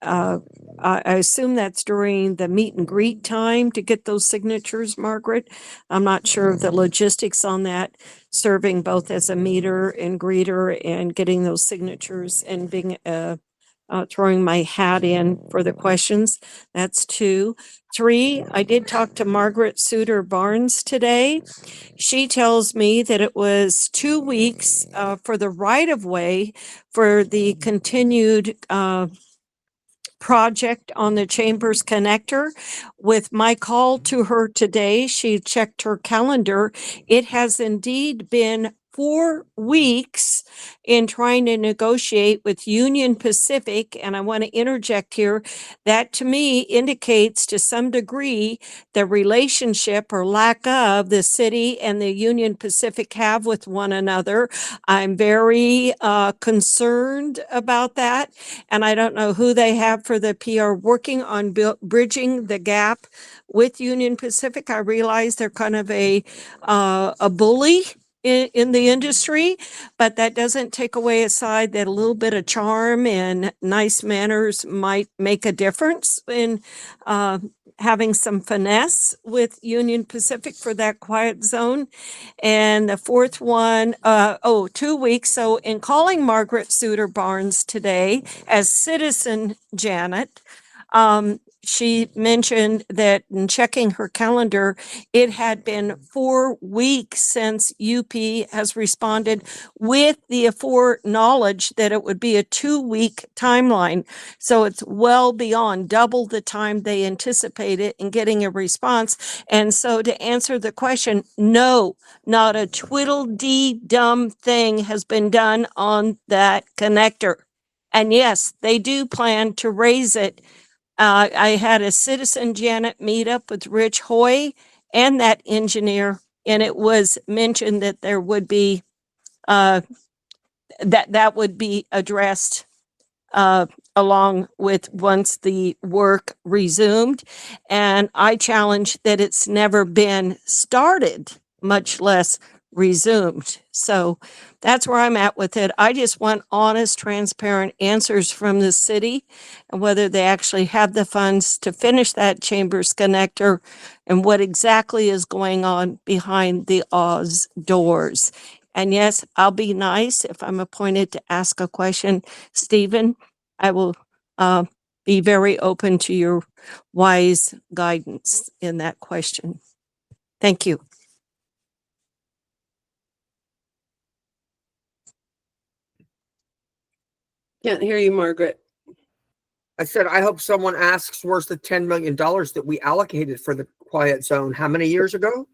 I assume that's during the meet and greet time to get those signatures, Margaret. I'm not sure of the logistics on that, serving both as a meter and greeter and getting those signatures and being a throwing my hat in for the questions. That's 2. 3, I did talk to Margaret Suter Barnes today. She tells me that it was 2 weeks for the right of way for the continued project on the Chambers connector. With my call to her today, she checked her calendar. It has indeed been 4 weeks in trying to negotiate with Union Pacific. And I want to interject here that to me indicates to some degree the relationship or lack of the city and the Union Pacific have with one another. I'm very concerned about that. And I don't know who they have for the PR working on bridging the gap with Union Pacific. I realize they're kind of a bully in the industry, but that doesn't take away aside that a little bit of charm and nice manners might make a difference in having some finesse with Union Pacific for that quiet zone. And the fourth one, 2 weeks. So in calling Margaret Suter Barnes today as Citizen Janet, she mentioned that in checking her calendar, it had been 4 weeks since UP has responded with the foreknowledge that it would be a 2-week timeline. So it's well beyond double the time they anticipated in getting a response. And so to answer the question, no, not a twiddle-dee-dumb thing has been done on that connector. And yes, they do plan to raise it. I had a Citizen Janet meetup with Rich Hoy and that engineer, and it was mentioned that there would be that would be addressed along with once the work resumed. And I challenge that it's never been started, much less resumed. So that's where I'm at with it. I just want honest, transparent answers from the city and whether they actually have the funds to finish that Chambers connector and what exactly is going on behind the Oz doors. And yes, I'll be nice if I'm appointed to ask a question. Stephen, I will be very open to your wise guidance in that question. Thank you. Can't hear you, Margaret. I said, I hope someone asks, where's the $10 million that we allocated for the quiet zone? How many years ago?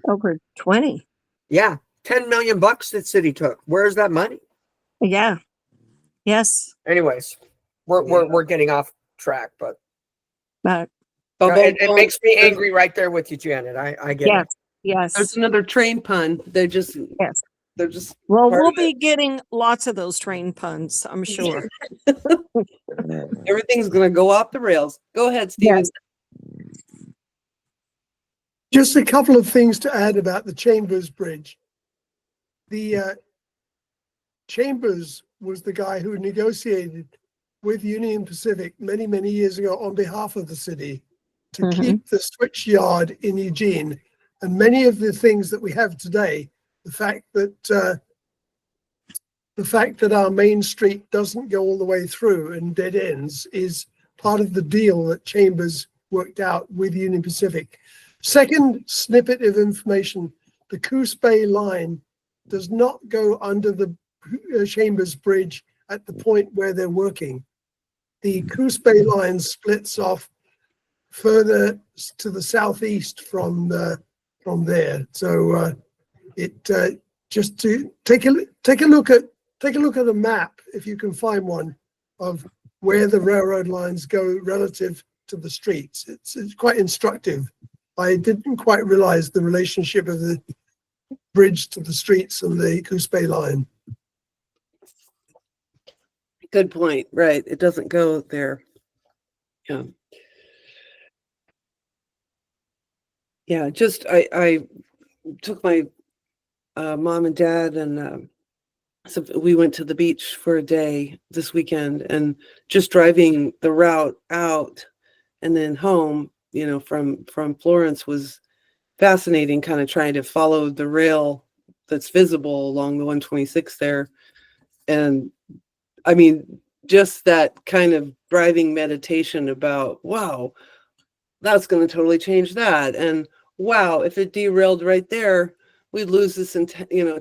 Over 20. Yeah, 10 million bucks that city took. Where's that money? Yeah. Yes. Anyways, we're getting off track, but it makes me angry right there with you, Janet. I get yes. it. Yes. There's another train pun. They're just Well, part we'll of be getting lots of those train puns, I'm sure. everything's gonna go off the rails. Go ahead, Stephen. Yes. Just a couple of things to add about the Chambers Bridge. The Chambers was the guy who negotiated with Union Pacific many, many years ago on behalf of the city to keep the switch yard in Eugene. And many of the things that we have today, the fact that our main street doesn't go all the way through and dead ends is part of the deal that Chambers worked out with Union Pacific. Second snippet of information, the Coos Bay line does not go under the Chambers Bridge at the point where they're working. The Coos Bay line splits off further to the southeast from there. So just to take a look at a map, if you can find one, of where the railroad lines go relative to the streets. It's quite instructive. I didn't quite realize the relationship of the bridge to the streets and the Coos Bay line. Good point. Right. It doesn't go there. Yeah. Yeah. Just I took my mom and dad and so we went to the beach for a day this weekend, and just driving the route out and then home, from Florence was fascinating, kind of trying to follow the rail that's visible along the 126 there. And I mean, just that kind of driving meditation about, wow, that's going to totally change that. And wow, if it derailed right there, we'd lose this,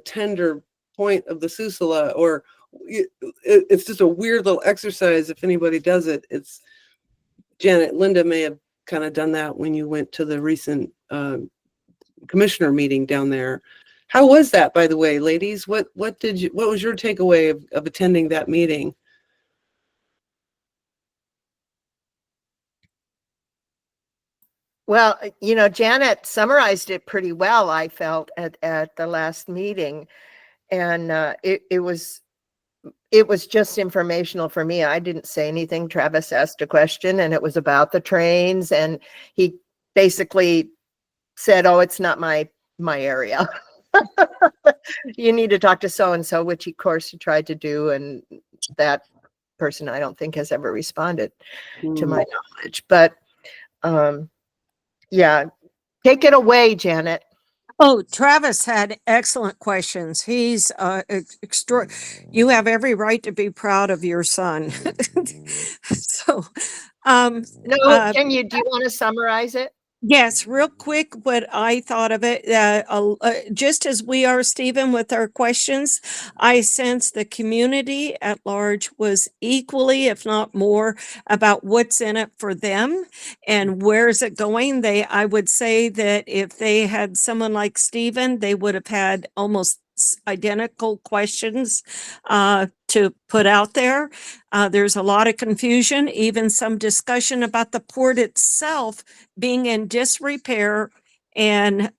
tender point of the Susela. Or it's just a weird little exercise. If anybody does it, it's Linda may have kind of done that when you went to the recent commissioner meeting down there. How was that, by the way, ladies? What was your takeaway of attending that meeting? Well, Janet summarized it pretty well, I felt, at the last meeting. And it was just informational for me. I didn't say anything. Travis asked a question, and it was about the trains. And he basically said, oh, it's not my area. You need to talk to so-and-so, which of course he tried to do. And that person, I don't think, has ever responded to my knowledge. But yeah, take it away, Janet. Oh, Travis had excellent questions. He's you have every right to be proud of your son. So, No, do you want to summarize it? yes, real quick, what I thought of it, just as we are, Stephen, with our questions, I sense the community at large was equally, if not more, about what's in it for them and where's it going. I would say that if they had someone like Stephen, they would have had almost identical questions to put out there. There's a lot of confusion, even some discussion about the port itself being in disrepair and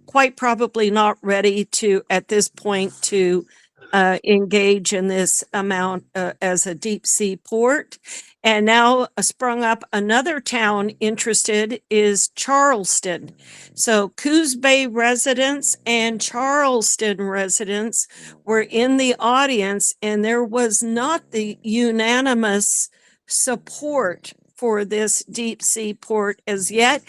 quite probably not ready to, at this point, to engage in this amount as a deep sea port. And now sprung up another town interested is Charleston. So Coos Bay residents and Charleston residents were in the audience, and there was not the unanimous support for this deep sea port as yet,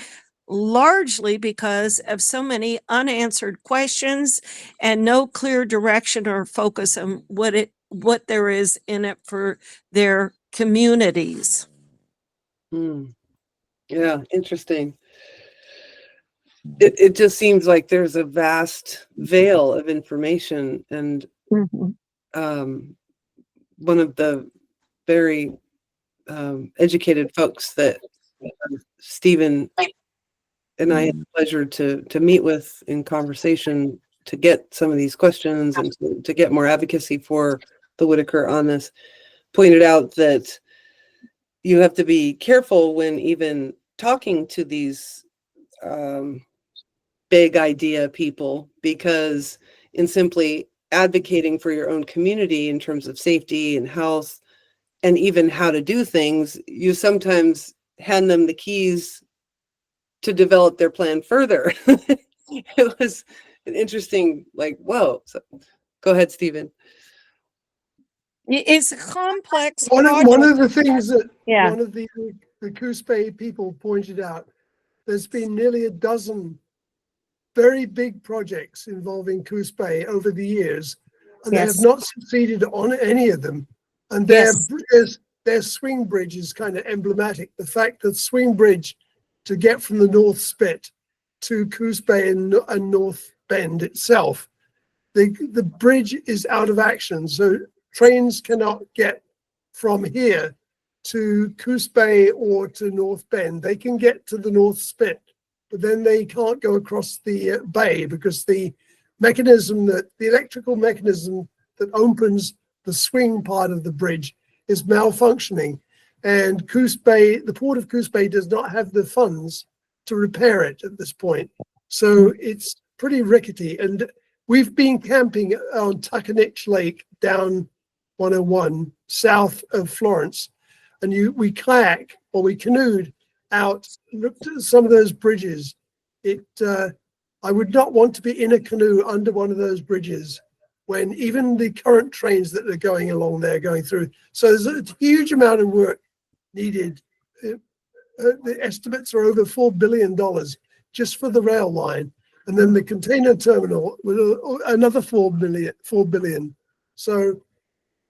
largely because of so many unanswered questions and no clear direction or focus on what there is in it for their communities. Yeah, interesting. It just seems like there's a vast veil of information, and one of the very educated folks that Stephen and I had the pleasure to meet with in conversation to get some of these questions and to get more advocacy for the Whitaker on this, pointed out that you have to be careful when even talking to these big idea people, because in simply advocating for your own community in terms of safety and health and even how to do things, you sometimes hand them the keys to develop their plan further. It was an interesting, whoa. So, go ahead, Stephen. It's a complex One of the things that Yeah. one of the Coos Bay people pointed out, there's been nearly a dozen very big projects involving Coos Bay over the years, and they have not succeeded on any of them. And their swing bridge is kind of emblematic. The fact that swing bridge to get from the North Spit to Coos Bay and North Bend itself, the bridge is out of action. So trains cannot get from here to Coos Bay or to North Bend. They can get to the North Spit, but then they can't go across the bay because the electrical mechanism that opens the swing part of the bridge is malfunctioning. And Coos Bay, the port of Coos Bay, does not have the funds to repair it at this point. So it's pretty rickety. And we've been camping on Tuckanich Lake down 101 south of Florence. And we canoed out, looked at some of those bridges. I would not want to be in a canoe under one of those bridges when even the current trains that are going along there going through. So there's a huge amount of work needed. The estimates are over $4 billion just for the rail line. And then the container terminal with another $4 billion. So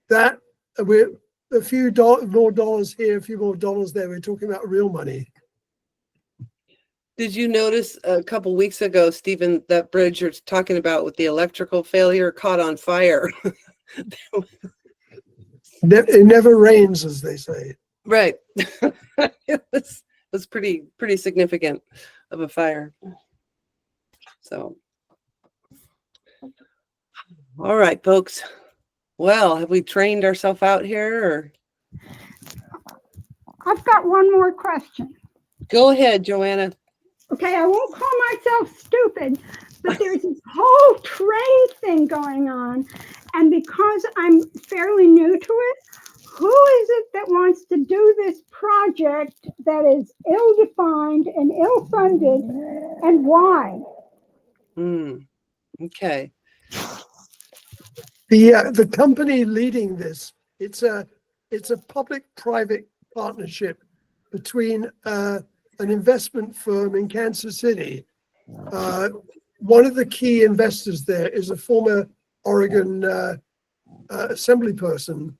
that we're a few more dollars here, a few more dollars there. We're talking about real money. Did you notice a couple weeks ago, Stephen, that bridge you're talking about with the electrical failure caught on fire? It never rains, as they say. Right. It was pretty significant of a fire. So, all right, folks. Well, have we trained ourselves out here, or I've got one more question. go ahead, Joanna? Okay, I won't call myself stupid, but there's this whole trade thing going on. And because I'm fairly new to it, who is it that wants to do this project that is ill-defined and ill-funded, and why? Okay. The company leading this, it's a public-private partnership between an investment firm in Kansas City. One of the key investors there is a former Oregon assembly person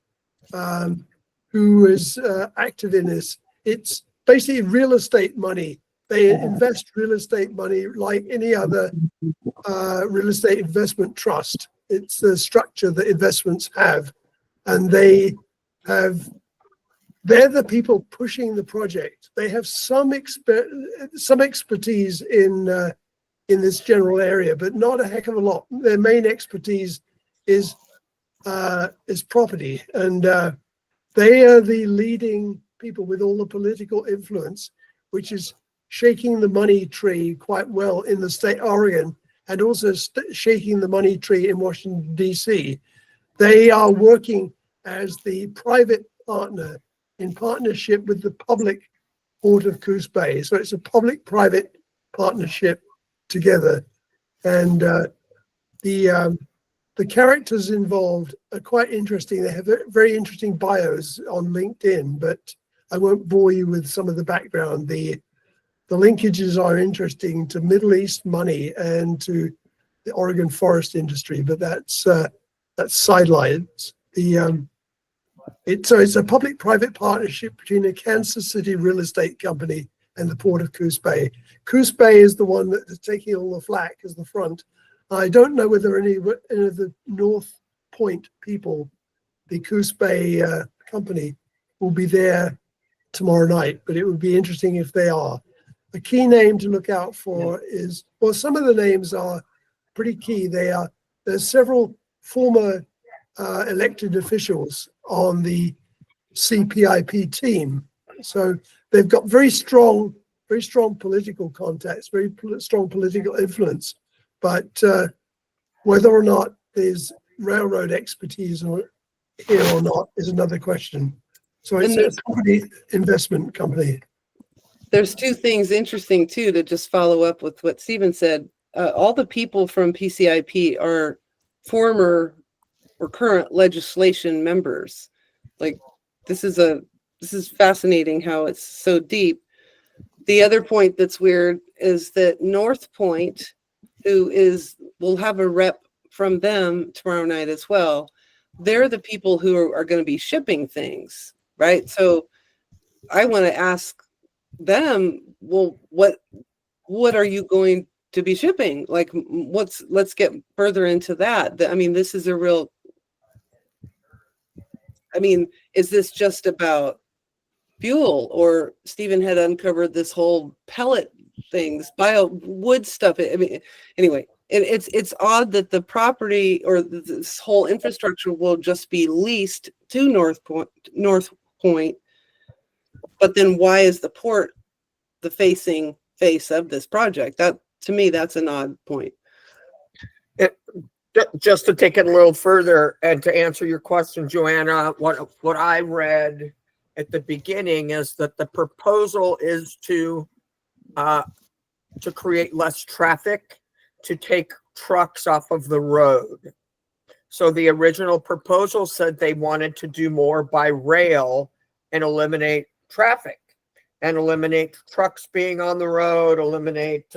who is active in this. It's basically real estate money. They invest real estate money like any other real estate investment trust. It's the structure that investments have, and they're the people pushing the project. They have some expertise in this general area, but not a heck of a lot. Their main expertise is property, and they are the leading people with all the political influence, which is shaking the money tree quite well in the state of Oregon, and also shaking the money tree in Washington, D.C. They are working as the private partner in partnership with the public Port of Coos Bay. So it's a public-private partnership together. And the characters involved are quite interesting. They have very interesting bios on LinkedIn, but I won't bore you with some of the background. The linkages are interesting to Middle East money and to the Oregon forest industry, but that's sidelines. It's a public-private partnership between a Kansas City real estate company and the Port of Coos Bay. Coos Bay is the one that is taking all the flack as the front. I don't know whether any of the North Point people, the Coos Bay company, will be there tomorrow night, but it would be interesting if they are. A key name to look out for is, well, some of the names are pretty key. There's several former elected officials on the CPIP team. So they've got very strong political contacts, very strong political influence. But whether or not there's railroad expertise here or not is another question. So it's a property investment company. There's two things interesting too to just follow up with what Stephen said. All the people from PCIP are former or current legislation members. Like this is fascinating how it's so deep. The other point that's weird is that North Point, we'll have a rep from them tomorrow night as well. They're the people who are going to be shipping things, right? So I want to ask them, well, what are you going to be shipping? Like, let's get further into that. I mean, this is is this just about fuel? Or Stephen had uncovered this whole pellet things, bio wood stuff. I mean, anyway, it's odd that the property or this whole infrastructure will just be leased to North Point. But then why is the port the face of this project? That, to me, that's an odd point. Just to take it a little further and to answer your question, Joanna, what I read at the beginning is that the proposal is to create less traffic, to take trucks off of the road. So the original proposal said they wanted to do more by rail and eliminate traffic and eliminate trucks being on the road, eliminate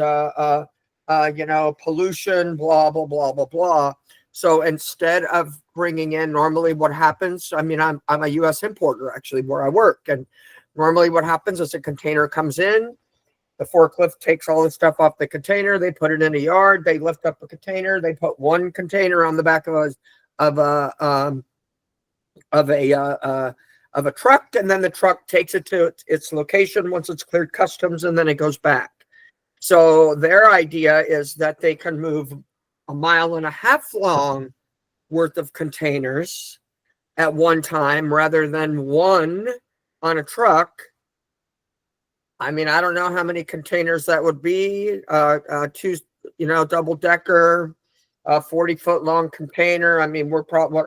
pollution, blah, blah, blah, blah, blah. So instead of bringing in, normally what happens, I mean, I'm a U.S. importer actually where I work, and normally what happens is a container comes in, the forklift takes all the stuff off the container, they put it in a yard, they lift up a container, they put one container on the back of a truck, and then the truck takes it to its location once it's cleared customs, and then it goes back. So their idea is that they can move 1.5 miles long worth of containers at one time rather than one on a truck. I mean, I don't know how many containers that would be. Two, double decker, 40-foot long container. I mean, we're probably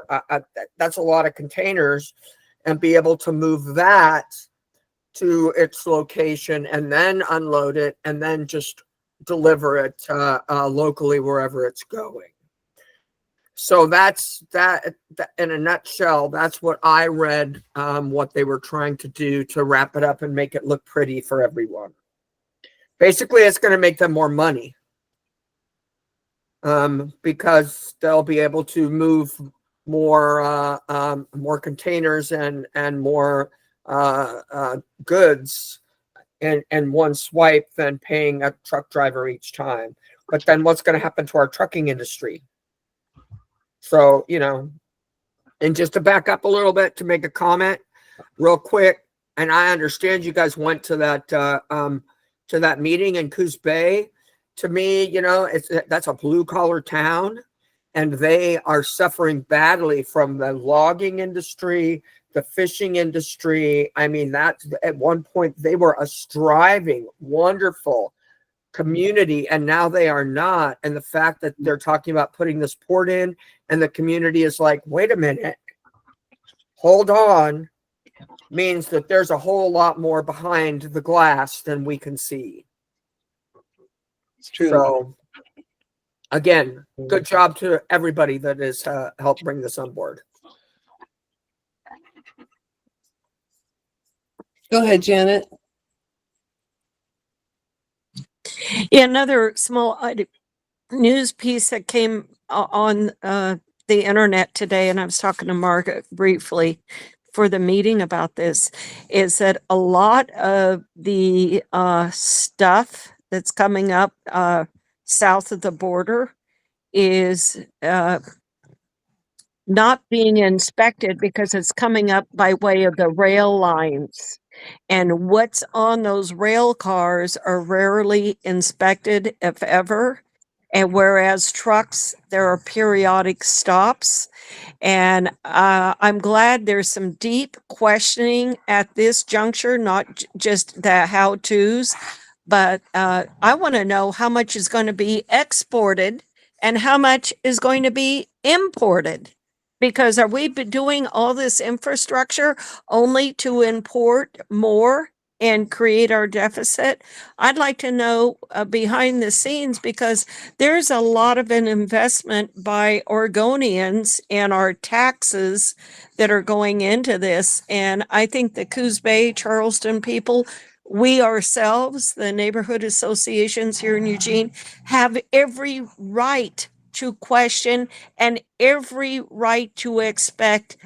that's a lot of containers, and be able to move that to its location and then unload it and then just deliver it locally wherever it's going. So that's that in a nutshell. That's what I read, what they were trying to do to wrap it up and make it look pretty for everyone. Basically, it's going to make them more money, because they'll be able to move more containers and more goods in one swipe than paying a truck driver each time. But then what's going to happen to our trucking industry? So, and just to back up a little bit to make a comment real quick, and I understand you guys went to that meeting in Coos Bay. To me, that's a blue collar town, and they are suffering badly from the logging industry, the fishing industry. I mean, that at one point they were a striving, wonderful community, and now they are not. And the fact that they're talking about putting this port in, and the community is like, wait a minute, hold on, means that there's a whole lot more behind the glass than we can see. It's true. So again, good job to everybody that has helped bring this on board. Go ahead, Janet. Yeah, another small news piece that came on the internet today, and I was talking to Margaret briefly for the meeting about this, is that a lot of the stuff that's coming up south of the border is not being inspected because it's coming up by way of the rail lines. And what's on those rail cars are rarely inspected, if ever. And whereas trucks, there are periodic stops. And I'm glad there's some deep questioning at this juncture, not just the how-tos, but I want to know how much is going to be exported and how much is going to be imported. Because are we doing all this infrastructure only to import more and create our deficit? I'd like to know behind the scenes, because there's a lot of an investment by Oregonians and our taxes that are going into this. And I think the Coos Bay, Charleston people, we ourselves, the neighborhood associations here in Eugene, have every right to question and every right to expect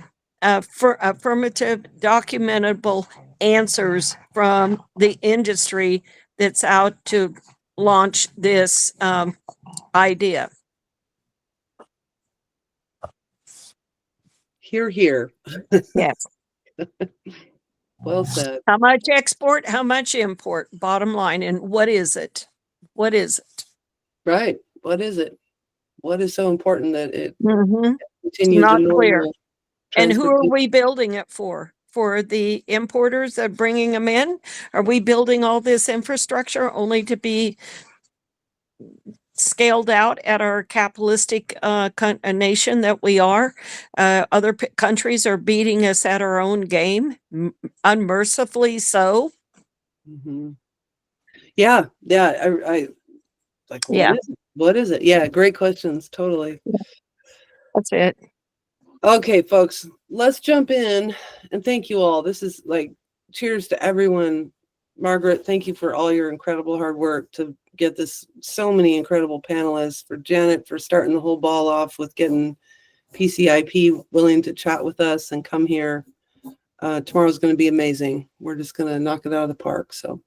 for affirmative documentable answers from the industry that's out to launch this idea. Hear, hear. Yes. Well said. How much export, how much import, bottom line, and what is it? What is it? Right. What is it? What is so important that it Mm-hmm. continues? Not the clear. normal And who are transportation? we building it for? For the importers that are bringing them in? Are we building all this infrastructure only to be scaled out at our capitalistic nation that we are? Other countries are beating us at our own game, unmercifully so. Mhm. Yeah. I like, what Yeah. is it? What is it? Yeah, great questions. Totally. That's it. Okay, folks, let's jump in and thank you all. This is like cheers to everyone. Margaret, thank you for all your incredible hard work to get this, so many incredible panelists, for Janet for starting the whole ball off with getting PCIP willing to chat with us and come here. Tomorrow's going to be amazing. We're just going to knock it out of the park. So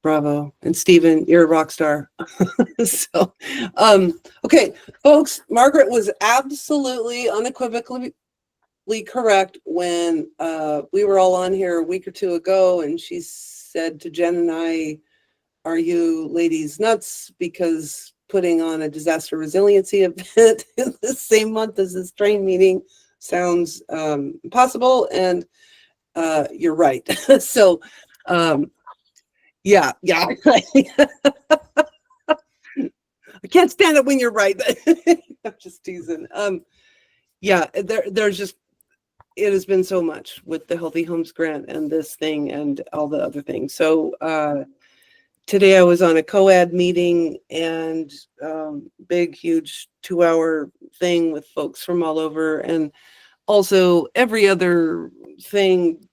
bravo. And Stephen, you're a rock star. So, okay, folks, Margaret was absolutely unequivocally correct when we were all on here a week or two ago, and she said to Jen and I, are you ladies nuts? Because putting on a disaster resiliency event in the same month as this train meeting sounds impossible. And you're right. So, yeah. I can't stand it when you're right. I'm just teasing. Yeah, there's just, it has been so much with the Healthy Homes Grant and this thing and all the other things. So today I was on a COAD meeting and big, huge 2-hour thing with folks from all over. And also every other thing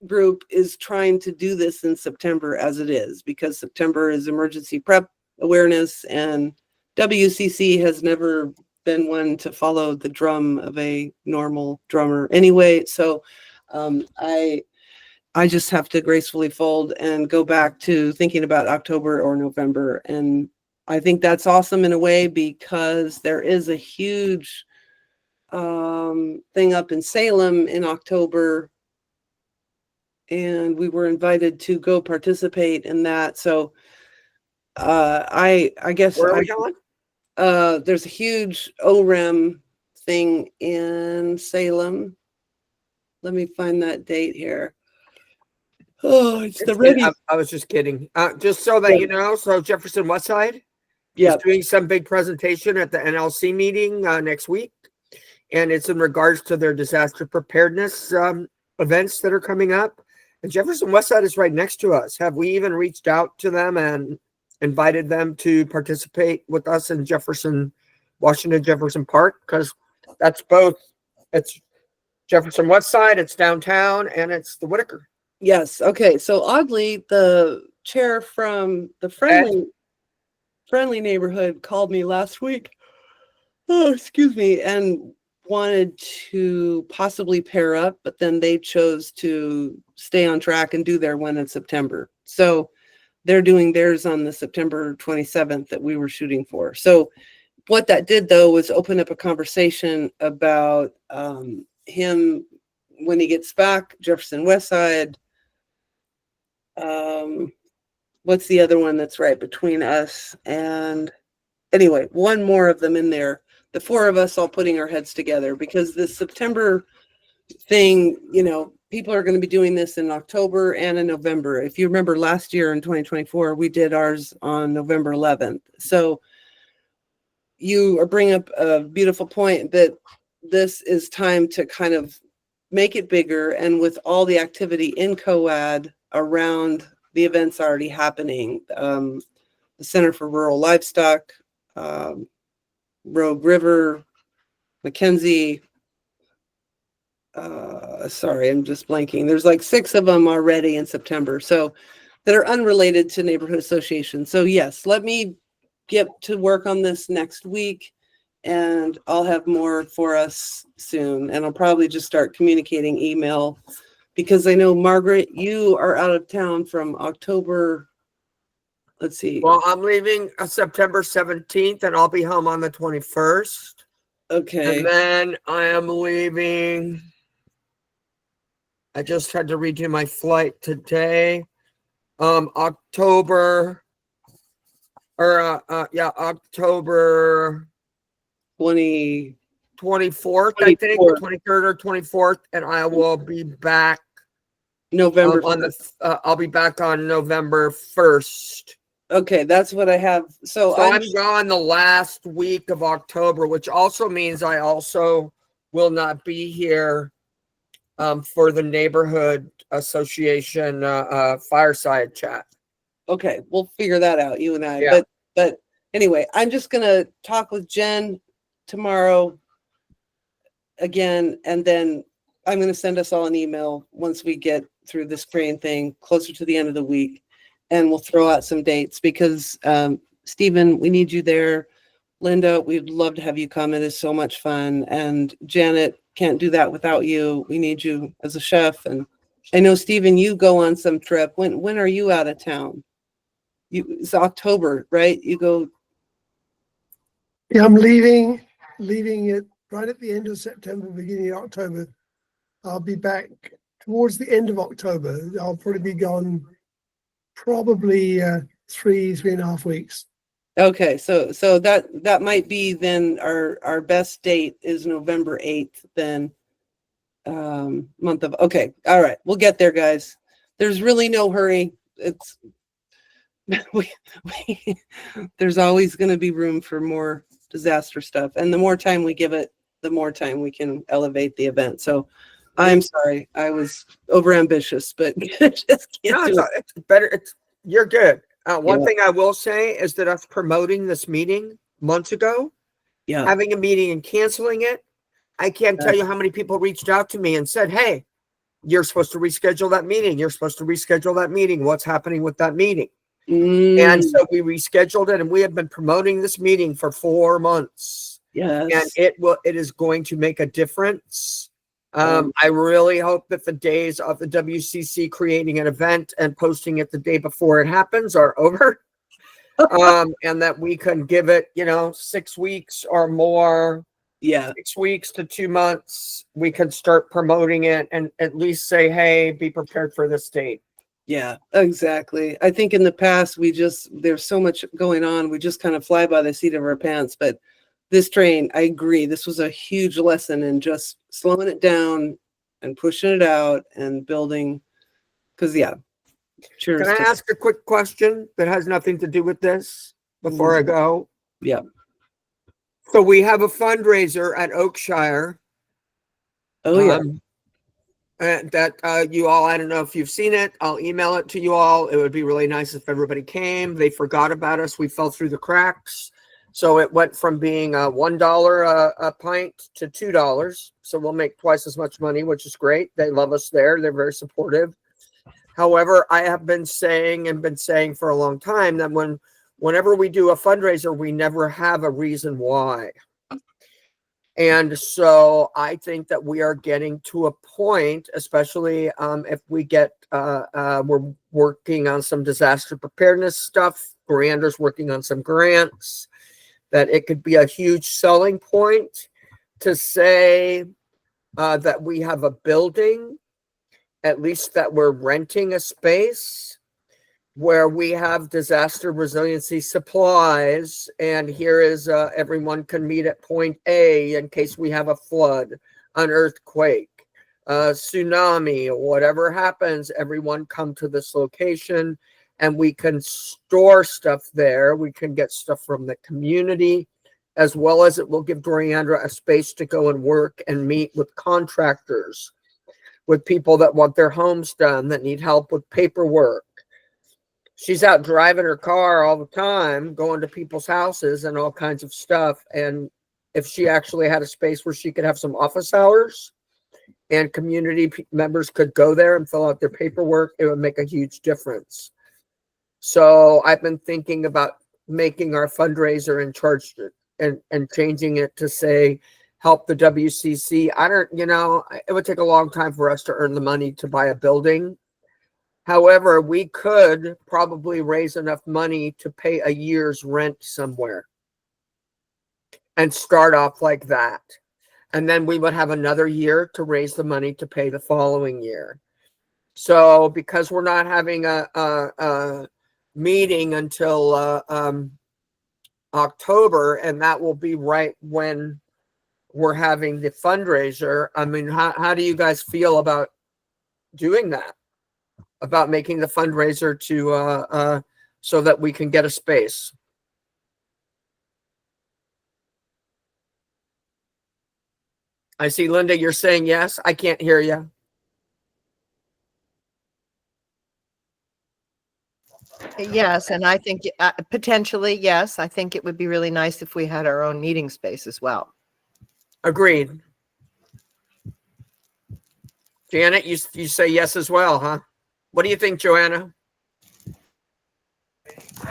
group is trying to do this in September as it is, because September is emergency prep awareness, and WCC has never been one to follow the drum of a normal drummer anyway. So I just have to gracefully fold and go back to thinking about October or November. And I think that's awesome in a way, because there is a huge thing up in Salem in October, and we were invited to go participate in that. So I guess Where are we going? there's a huge OREM thing in Salem. Let me find that date here. Oh, it's the ready. I was just kidding. Just so that you know, so Jefferson Westside Yeah. is doing some big presentation at the NLC meeting next week, and it's in regards to their disaster preparedness events that are coming up. And Jefferson Westside is right next to us. Have we even reached out to them and invited them to participate with us in Washington Jefferson Park? Because that's both. It's Jefferson Westside, it's downtown, and it's the Whitaker. Yes. Okay. So oddly, the chair from the friendly neighborhood called me last week. Oh, excuse me, and wanted to possibly pair up, but then they chose to stay on track and do their one in September. So they're doing theirs on the September 27th that we were shooting for. So what that did, though, was open up a conversation about him when he gets back, Jefferson Westside. What's the other one that's right between us? And anyway, one more of them in there. The four of us all putting our heads together, because this September thing, you know, people are going to be doing this in October and in November. If you remember last year in 2024, we did ours on November 11th. So you are bringing up a beautiful point that this is time to kind of make it bigger. And with all the activity in COAD around the events already happening, the Center for Rural Livestock, Rogue River, Mackenzie, sorry, I'm just blanking. There's like 6 of them already in September, so that are unrelated to neighborhood associations. So yes, let me get to work on this next week, and I'll have more for us soon. And I'll probably just start communicating email, because I know, Margaret, you are out of town from October. Let's see. Well, I'm leaving September 17th, and I'll be home on the 21st. Okay. And then I am leaving. I just had to redo my flight today. October 24th, I think, 23rd or 24th, and I will be back November. I'll be back on November 1st. Okay, that's what I have. So I'm gone the last week of October, which also means I also will not be here for the neighborhood association fireside chat. Okay, we'll figure that out, you and I. Yeah. But anyway, I'm just gonna talk with Jen tomorrow again, and then I'm gonna send us all an email once we get through this crane thing closer to the end of the week. and we'll throw out some dates because Stephen, we need you there. Linda, we'd love to have you come. It is so much fun. And Janet, can't do that without you. We need you as a chef. And I know, Stephen, you go on some trip. When are you out of town? It's October, right? You go. Yeah, I'm leaving it right at the end of September, beginning of October. I'll be back towards the end of October. I'll probably be gone probably 3.5 weeks. Okay, so that might be then our best date is November 8th, then month of, okay, all right, we'll get there, guys. There's really no hurry. It's there's always going to be room for more disaster stuff, and the more time we give it, the more time we can elevate the event. So I'm sorry, I was overambitious, but just can't do it. It's better. You're good. One Yeah. thing I will say is that us promoting this meeting months ago, Yeah, having a meeting and canceling it, I can't tell you how many people reached out to me and said, hey, you're supposed to reschedule that meeting. You're supposed to reschedule that meeting. What's happening with that meeting? And so we rescheduled it, and we have been promoting this meeting for 4 months. yes, And it is going to make a difference. I really hope that the days of the WCC creating an event and posting it the day before it happens are over. And that we can give it, 6 weeks or more, yeah. 6 weeks to 2 months. We can start promoting it and at least say, hey, be prepared for this date. Yeah, exactly. I think in the past, there's so much going on. We just kind of fly by the seat of our pants. But this train, I agree. This was a huge lesson in just slowing it down and pushing it out and building. Because, yeah. Cheers. Can I ask a quick question that has nothing to do with this before I go? Yeah. So we have a fundraiser at Oakshire. Oh, yeah. That you all, I don't know if you've seen it. I'll email it to you all. It would be really nice if everybody came. They forgot about us. We fell through the cracks. So it went from being $1 a pint to $2. So we'll make twice as much money, which is great. They love us there. They're very supportive. However, I have been saying for a long time that whenever we do a fundraiser, we never have a reason why. And so I think that we are getting to a point, especially if we get, we're working on some disaster preparedness stuff. Brianda's working on some grants, that it could be a huge selling point to say that we have a building, at least that we're renting a space where we have disaster resiliency supplies, and here is everyone can meet at point A in case we have a flood, an earthquake, tsunami, whatever happens, everyone come to this location, and we can store stuff there. We can get stuff from the community, as well as it will give Doriandra a space to go and work and meet with contractors, with people that want their homes done, that need help with paperwork. She's out driving her car all the time, going to people's houses and all kinds of stuff. And if she actually had a space where she could have some office hours and community members could go there and fill out their paperwork, it would make a huge difference. So I've been thinking about making our fundraiser and charge and changing it to say, help the WCC. It would take a long time for us to earn the money to buy a building. However, we could probably raise enough money to pay a year's rent somewhere and start off like that. And then we would have another year to raise the money to pay the following year. So because we're not having a meeting until October, and that will be right when we're having the fundraiser. I mean, how do you guys feel about doing that? About making the fundraiser to so that we can get a space? I see, Linda, you're saying yes. I can't hear you. Yes, and I think potentially, yes, I think it would be really nice if we had our own meeting space as well. Agreed. Janet, you say yes as well, huh? What do you think, Joanna?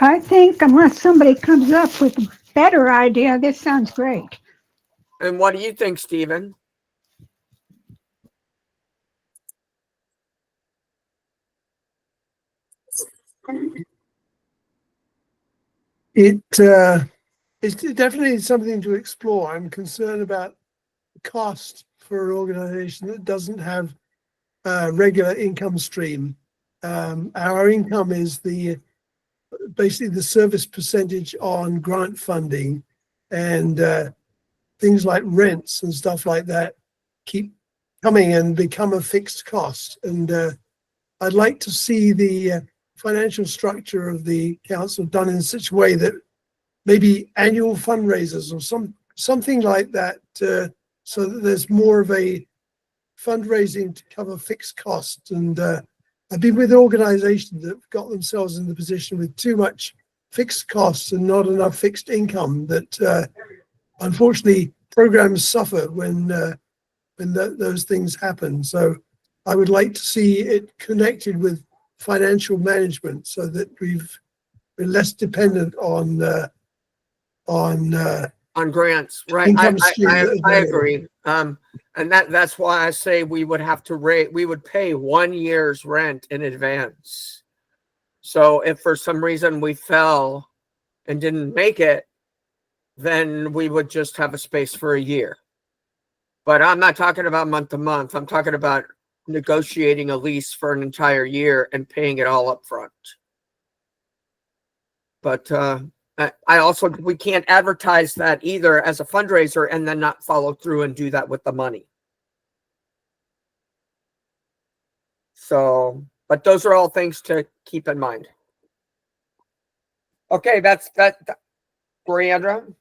I think unless somebody comes up with a better idea, this sounds great. And what do you think, Stephen? It's definitely something to explore. I'm concerned about the cost for an organization that doesn't have a regular income stream. Our income is basically the service percentage on grant funding, and things like rents and stuff like that keep coming and become a fixed cost. And I'd like to see the financial structure of the council done in such a way that maybe annual fundraisers or something like that, so that there's more of a fundraising to cover fixed costs. And I've been with organizations that have got themselves in the position with too much fixed costs and not enough fixed income, that unfortunately programs suffer when those things happen. So I would like to see it connected with financial management so that we're less dependent on grants, right? income stream that are I available. agree. And that's why I say we would have to we would pay 1 year's rent in advance. So if for some reason we fell and didn't make it, then we would just have a space for a year. But I'm not talking about month to month. I'm talking about negotiating a lease for an entire year and paying it all up front. But we can't advertise that either as a fundraiser and then not follow through and do that with the money. So, but those are all things to keep in mind. Okay, that's Briandra.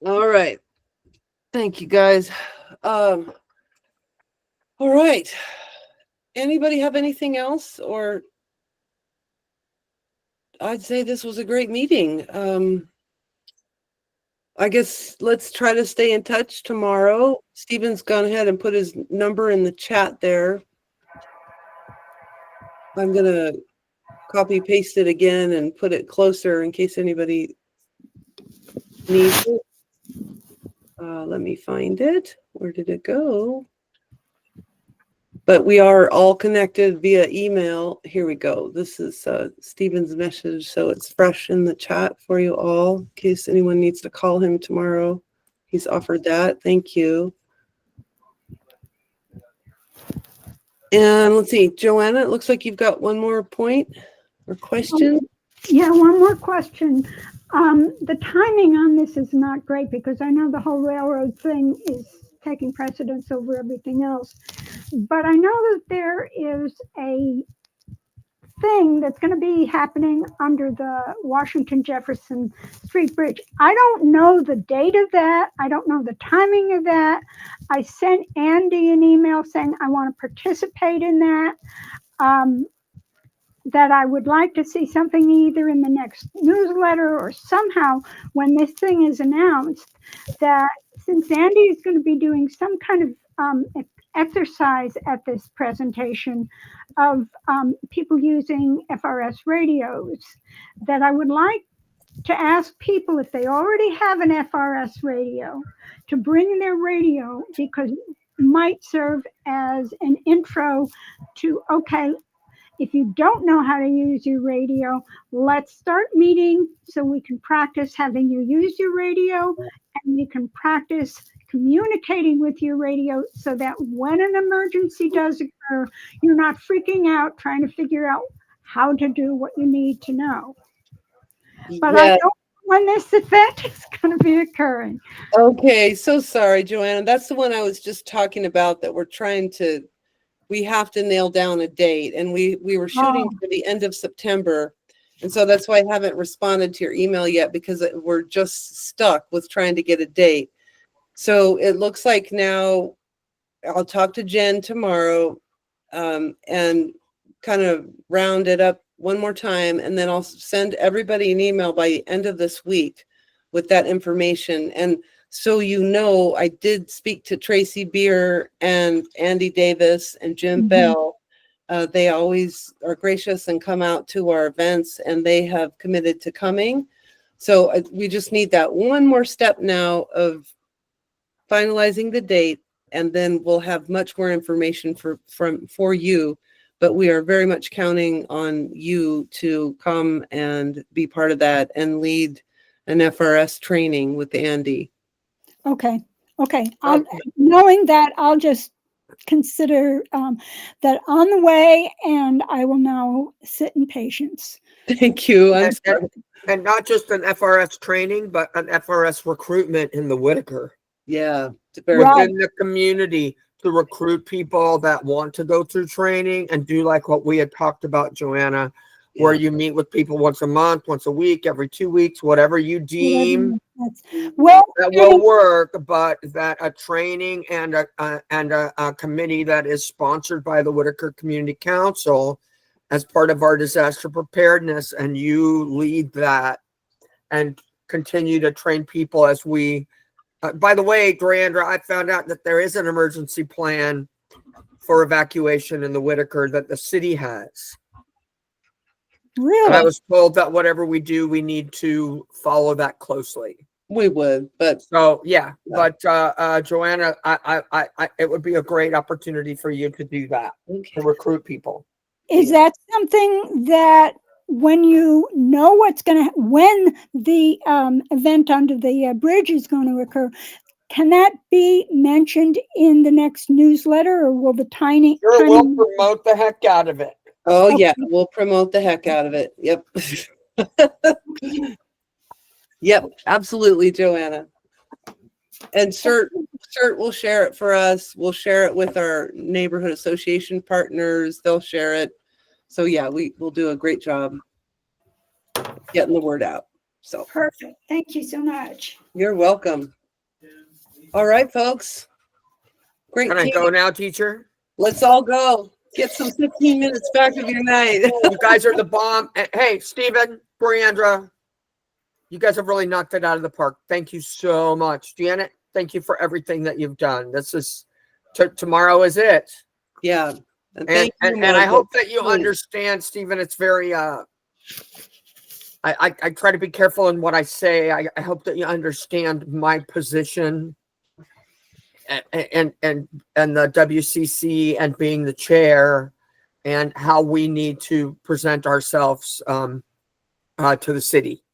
All right. Thank you, guys. All right. Anybody have anything else? Or I'd say this was a great meeting. I guess let's try to stay in touch tomorrow. Stephen's gone ahead and put his number in the chat there. I'm going to copy paste it again and put it closer in case anybody needs it. Let me find it. Where did it go? But we are all connected via email. Here we go. This is Stephen's message, so it's fresh in the chat for you all in case anyone needs to call him tomorrow. He's offered that. Thank you. And let's see, Joanna, it looks like you've got one more point or question. Yeah, one more question. The timing on this is not great because I know the whole railroad thing is taking precedence over everything else. But I know that there is a thing that's going to be happening under the Washington Jefferson Street Bridge. I don't know the date of that. I don't know the timing of that. I sent Andy an email saying I want to participate in that. That I would like to see something either in the next newsletter or somehow when this thing is announced, that since Andy is going to be doing some kind of exercise at this presentation of people using FRS radios, that I would like to ask people if they already have an FRS radio to bring their radio, because it might serve as an intro to, okay, if you don't know how to use your radio, let's start meeting so we can practice having you use your radio, and you can practice communicating with your radio so that when an emergency does occur, you're not freaking out trying to figure out how to do what you need to know. But I don't know when this event is going to be occurring. Okay, so sorry, Joanna. That's the one I was just talking about that we have to nail down a date, and we were shooting for the end of September. And so that's why I haven't responded to your email yet, because we're just stuck with trying to get a date. So it looks like now I'll talk to Jen tomorrow and kind of round it up one more time. And then I'll send everybody an email by the end of this week with that information. And so, I did speak to Tracy Beer and Andy Davis and Jim Bell. They always are gracious and come out to our events, and they have committed to coming. So we just need that one more step now of finalizing the date, and then we'll have much more information for you. But we are very much counting on you to come and be part of that and lead an FRS training with Andy. Okay. Knowing that, I'll just consider that on the way, and I will now sit in patience. Thank you. I'm sorry. And not just an FRS training, but an FRS recruitment in the Whitaker. Yeah. Within the community, to recruit people that want to go through training and do like what we had talked about, Joanna, where you meet with people once a month, once a week, every 2 weeks, whatever you deem that will work, but that a training and a committee that is sponsored by the Whitaker Community Council as part of our disaster preparedness, and you lead that and continue to train people as we by the way, Grandra, I found out that there is an emergency plan for evacuation in the Whitaker that the city has. Really? And I was told that whatever we do, we need to follow that closely. We would, but so yeah. But Joanna, it would be a great opportunity for you to do that, to recruit people. Is that something that when you know when the event under the bridge is going to occur, can that be mentioned in the next newsletter, or will the tiny? Sure, we'll promote the heck out of it. Oh yeah, we'll promote the heck out of it. Yep. Yep, absolutely, Joanna. And CERT will share it for us. We'll share it with our neighborhood association partners. They'll share it. So yeah, we'll do a great job getting the word out. So perfect. Thank you so much. You're welcome. All right, folks. Great. Can I go now, teacher? Let's all go. Get some 15 minutes back of your night. You guys are the bomb. Hey, Stephen, Briandra, you guys have really knocked it out of the park. Thank you so much. Janet, thank you for everything that you've done. This is tomorrow is it. Yeah. And I hope that you understand, Stephen. It's very I try to be careful in what I say. I hope that you understand my position and the WCC and being the chair and how we need to present ourselves to the city.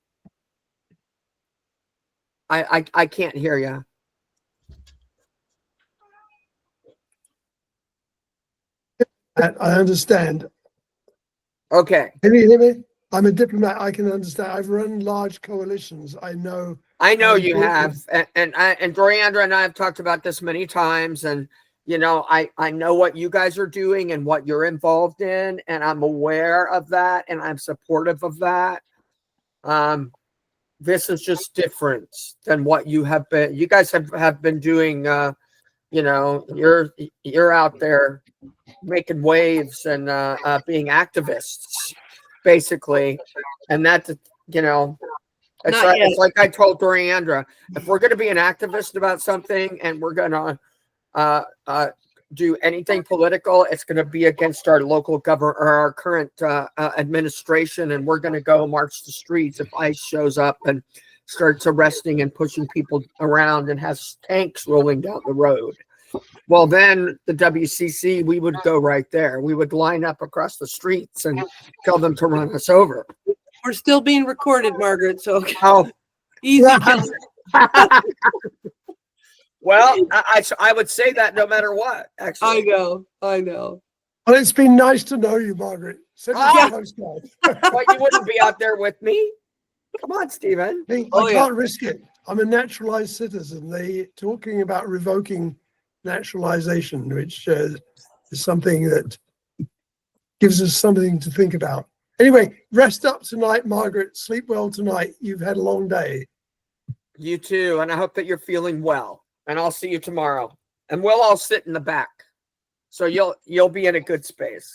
I can't hear you. I understand. Okay. Can you hear me? I'm a diplomat. I can understand. I've run large coalitions. I know you have, and Briandra and I have talked about this many times, and you know, I know what you guys are doing and what you're involved in, and I'm aware of that, and I'm supportive of that. This is just different than what you have been. You guys have been doing. You know, you're out there making waves and being activists, basically, and that's, you know, it's like I told Briandra, if we're going to be an activist about something and we're going to do anything political, it's going to be against our local government or our current administration, and we're going to go march the streets if ICE shows up and starts arresting and pushing people around and has tanks rolling down the road. Well, then the WCC, we would go right there. We would line up across the streets and tell them to run us over. We're still being recorded, Margaret. So easy. Well, I would say that no matter what. Actually, I know. Well, it's been nice to know you, Margaret. But you wouldn't be out there with me. Come on, Stephen. I can't risk it. I'm a naturalized citizen. They talking about revoking naturalization, which is something that gives us something to think about. Anyway, rest up tonight, Margaret. Sleep well tonight. You've had a long day. You too, and I hope that you're feeling well. And I'll see you tomorrow. And we'll all sit in the back, so you'll be in a good space.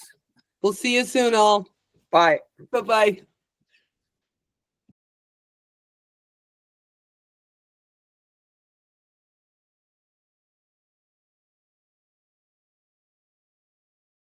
We'll see you soon, all. Bye. Bye-bye.